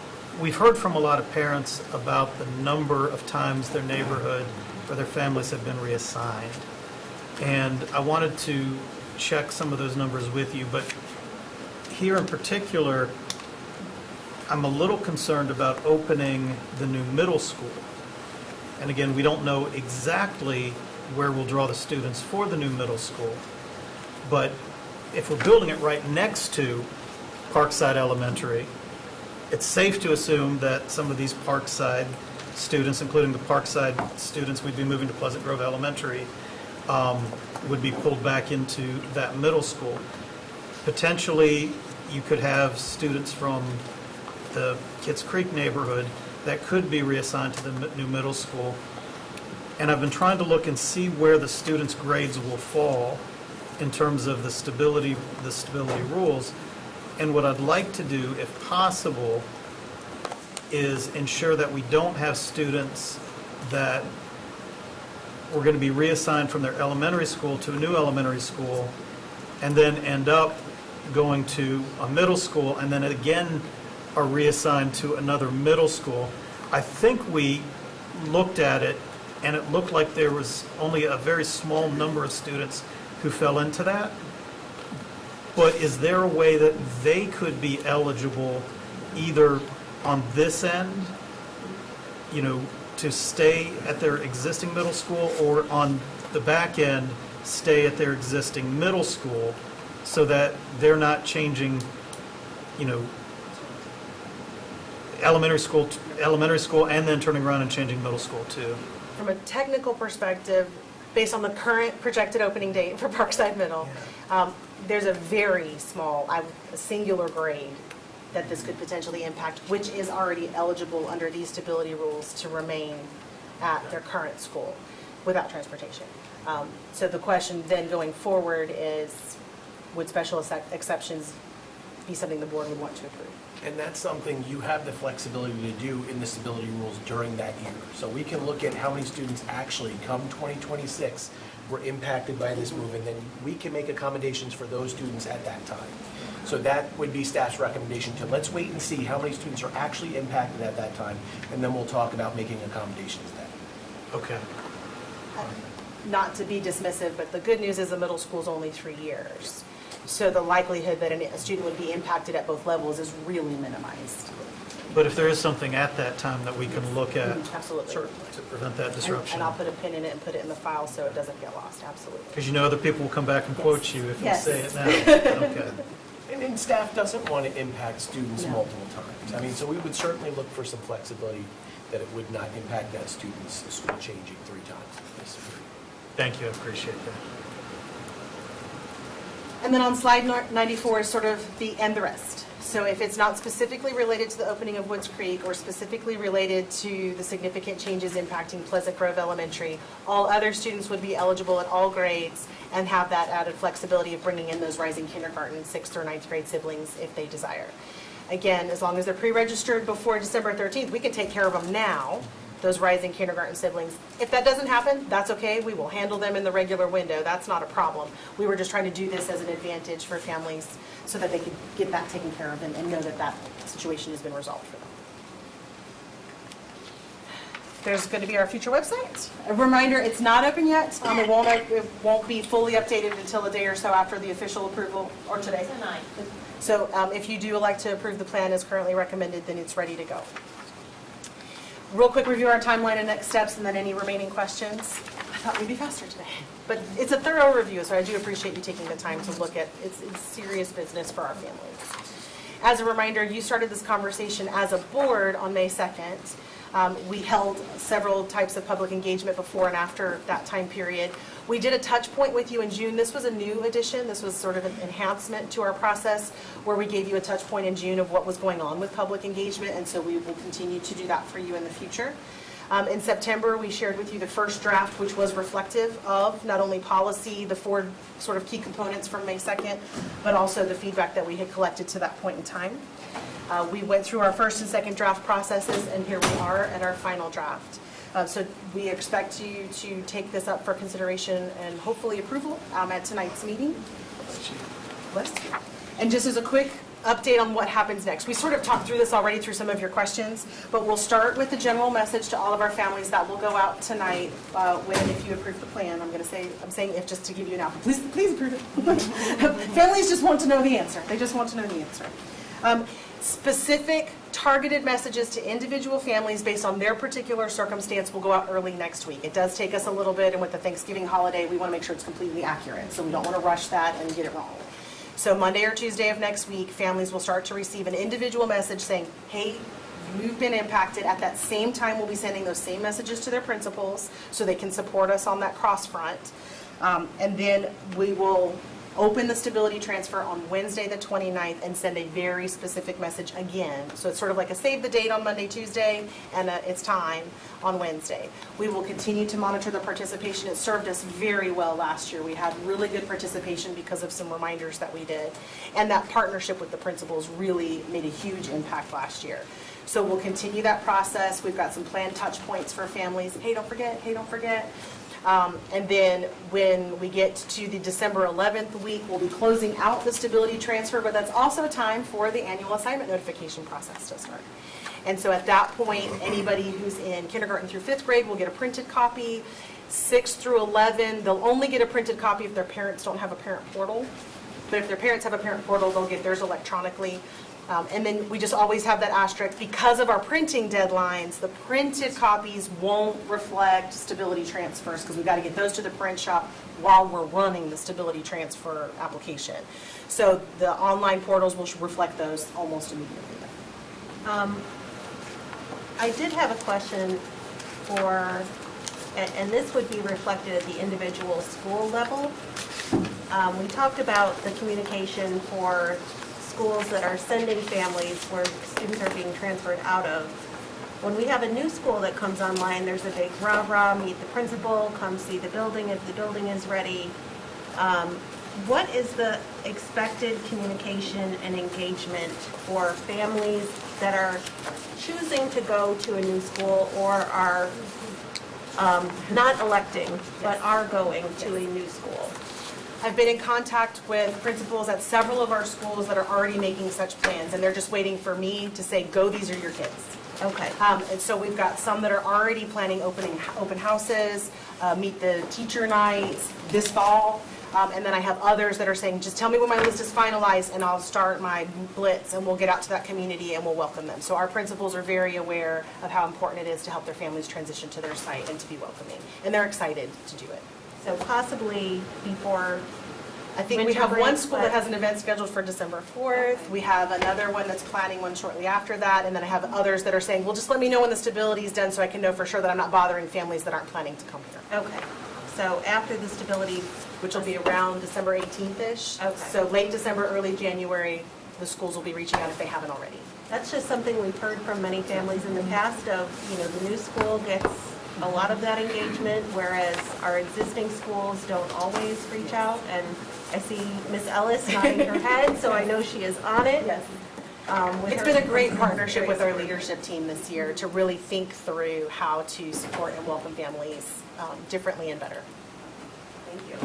we've heard from a lot of parents about the number of times their neighborhood or their families have been reassigned. And I wanted to check some of those numbers with you, but here in particular, I'm a little concerned about opening the new middle school. And again, we don't know exactly where we'll draw the students for the new middle school. But if we're building it right next to Parkside Elementary, it's safe to assume that some of these Parkside students, including the Parkside students we'd be moving to Pleasant Grove Elementary, would be pulled back into that middle school. Potentially, you could have students from the Kitts Creek neighborhood that could be reassigned to the new middle school. And I've been trying to look and see where the students' grades will fall in terms of the stability rules. And what I'd like to do, if possible, is ensure that we don't have students that we're going to be reassigned from their elementary school to a new elementary school and then end up going to a middle school and then again are reassigned to another middle school. I think we looked at it and it looked like there was only a very small number of students who fell into that. But is there a way that they could be eligible either on this end, you know, to stay at their existing middle school, or on the back end, stay at their existing middle school so that they're not changing, you know, elementary school and then turning around and changing middle school too? From a technical perspective, based on the current projected opening date for Parkside Middle, there's a very small, a singular grade that this could potentially impact, which is already eligible under these stability rules to remain at their current school without transportation. So the question then going forward is, would special exceptions be something the board would want to approve? And that's something you have the flexibility to do in the stability rules during that year. So we can look at how many students actually come 2026 were impacted by this move, and then we can make accommodations for those students at that time. So that would be staff's recommendation too. Let's wait and see how many students are actually impacted at that time, and then we'll talk about making accommodations then. Okay. Not to be dismissive, but the good news is the middle school's only 3 years. So the likelihood that a student would be impacted at both levels is really minimized. But if there is something at that time that we can look at Absolutely. to prevent that And disruption. I'll put a pin in it and put it in the file so it doesn't get lost, absolutely. Because you know other people will come back and quote you if you Yes. say it now. Okay. And staff doesn't want to impact students No. multiple times. I mean, so we would certainly look for some flexibility that it would not impact that student's school changing 3 times. Thank you, I appreciate that. And then on slide 94 is sort of the and the rest. So if it's not specifically related to the opening of Woods Creek or specifically related to the significant changes impacting Pleasant Grove Elementary, all other students would be eligible at all grades and have that added flexibility of bringing in those rising kindergarten, 6th or 9th grade siblings if they desire. Again, as long as they're pre-registered before December 13th, we can take care of them now, those rising kindergarten siblings. If that doesn't happen, that's okay. We will handle them in the regular window. That's not a problem. We were just trying to do this as an advantage for families so that they could get that taken care of and know that that situation has been resolved for them. There's going to be our future website. A reminder, it's not open yet. It won't be fully updated until a day or so after the official approval, or today. Tonight. So if you do elect to approve the plan as currently recommended, then it's ready to go. Real quick review our timeline and next steps, and then any remaining questions. I thought we'd be faster today. But it's a thorough review, so I do appreciate you taking the time to look at it's serious business for our families. As a reminder, you started this conversation as a board on May 2nd. We held several types of public engagement before and after that time period. We did a touch point with you in June. This was a new addition. This was sort of an enhancement to our process where we gave you a touch point in June of what was going on with public engagement, and so we will continue to do that for you in the future. In September, we shared with you the first draft, which was reflective of not only policy, the 4 sort of key components from May 2nd, but also the feedback that we had collected to that point in time. We went through our first and second draft processes, and here we are at our final draft. So we expect you to take this up for consideration and hopefully approval at tonight's meeting. Bless you. And just as a quick update on what happens next. We sort of talked through this already through some of your questions, but we'll start with the general message to all of our families that will go out tonight when, if you approve the plan. I'm saying if just to give you an output. Please approve it. Families just want to know the answer. They just want to know the answer. Specific targeted messages to individual families based on their particular circumstance will go out early next week. It does take us a little bit, and with the Thanksgiving holiday, we want to make sure it's completely accurate, so we don't want to rush that and get it wrong. So Monday or Tuesday of next week, families will start to receive an individual message saying, hey, you've been impacted. At that same time, we'll be sending those same messages to their principals so they can support us on that cross front. And then we will open the stability transfer on Wednesday the 29th and send a very specific message again. So it's sort of like a save the date on Monday, Tuesday, and it's time on Wednesday. We will continue to monitor the participation. It served us very well last year. We had really good participation because of some reminders that we did. And that partnership with the principals really made a huge impact last year. So we'll continue that process. We've got some planned touch points for families. Hey, don't forget. Hey, don't forget. And then when we get to the December 11th week, we'll be closing out the stability transfer, but that's also time for the annual assignment notification process to start. And so at that point, anybody who's in kindergarten through 5th grade will get a printed copy. 6th through 11, they'll only get a printed copy if their parents don't have a parent portal. But if their parents have a parent portal, they'll get theirs electronically. And then we just always have that asterisk. Because of our printing deadlines, the printed copies won't reflect stability transfers because we've got to get those to the print shop while we're running the stability transfer application. So the online portals will reflect those almost immediately. I did have a question for, and this would be reflected at the individual school level. We talked about the communication for schools that are sending families where students are being transferred out of. When we have a new school that comes online, there's a big rah-rah, meet the principal, come see the building if the building is ready. What is the expected communication and engagement for families that are choosing to go to a new school or are not electing but are going to a new school? I've been in contact with principals at several of our schools that are already making such plans, and they're just waiting for me to say, go, these are your kids. Okay. And so we've got some that are already planning open houses, meet the teacher nights this fall. And then I have others that are saying, just tell me when my list is finalized and I'll start my blitz and we'll get out to that community and we'll welcome them. So our principals are very aware of how important it is to help their families transition to their site and to be welcoming. And they're excited to do it. So possibly before, I think we Winter have break, one school that but- has an event scheduled for December 4th. We have another one that's planning one shortly after that. And then I have others that are saying, well, just let me know when the stability is done so I can know for sure that I'm not bothering families that aren't planning to come here. okay. So after the stability, Which will be around December 18th-ish. Okay. So late December, early January, the schools will be reaching out if they haven't already. that's just something we've heard from many families in the past of, the new school gets a lot of that engagement, whereas our existing schools don't always reach out. And I see Miss Ellis nodding her head, so I know she is on it. Yes. with It's her- been a great partnership with our leadership team this year to really think through how to support and welcome families differently and better. Thank you.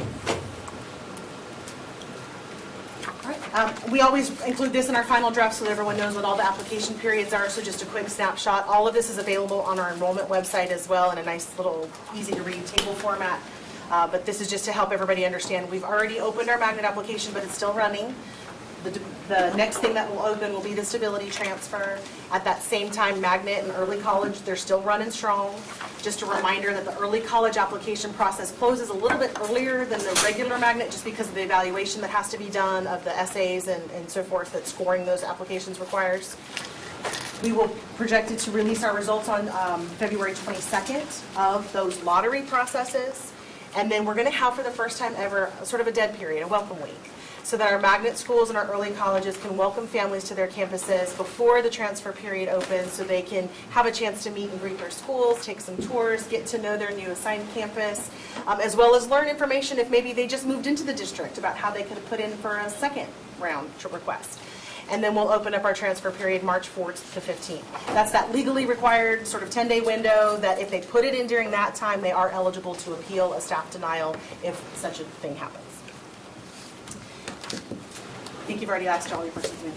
We always include this in our final draft so that everyone knows what all the application periods are, so just a quick snapshot. All of this is available on our enrollment website as well in a nice little easy-to-read table format. But this is just to help everybody understand. We've already opened our magnet application, but it's still running. The next thing that will open will be the stability transfer. At that same time, magnet and early college, they're still running strong. Just a reminder that the early college application process closes a little bit earlier than the regular magnet just because of the evaluation that has to be done of the essays and so forth that scoring those applications requires. We will project it to release our results on February 22nd of those lottery processes. And then we're going to have for the first time ever sort of a dead period, a welcome week, so that our magnet schools and our early colleges can welcome families to their campuses before the transfer period opens so they can have a chance to meet and greet their schools, take some tours, get to know their new assigned campus, as well as learn information if maybe they just moved into the district about how they could put in for a second round request. And then we'll open up our transfer period March 4th to 15th. That's that legally required sort of 10-day window that if they put it in during that time, they are eligible to appeal a staff denial if such a thing happens. I think you've already asked all your questions.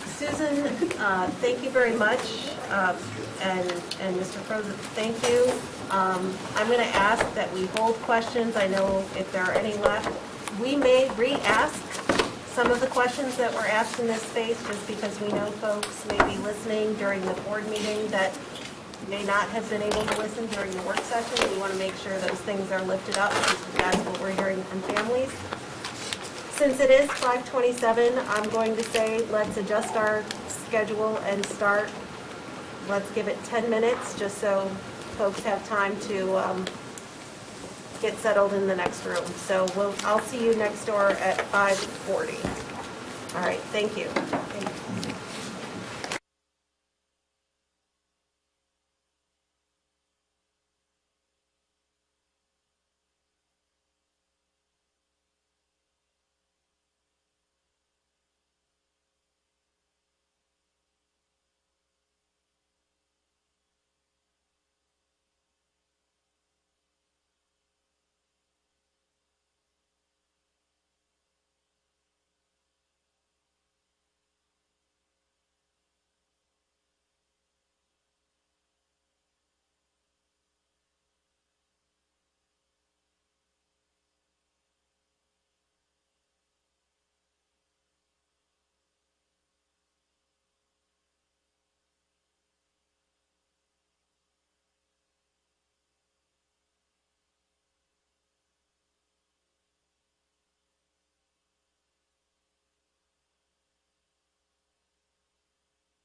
Susan, thank you very much. And Mr. President, thank you. I'm going to ask that we hold questions. I know if there are any left. We may re-ask some of the questions that were asked in this space just because we know folks may be listening during the board meeting that may not have been able to listen during the work session. We want to make sure those things are lifted up because that's what we're hearing from families. Since it is 5:27, I'm going to say let's adjust our schedule and start. Let's give it 10 minutes just so folks have time to get settled in the next room. So I'll see you next door at 5:40. All right, thank you.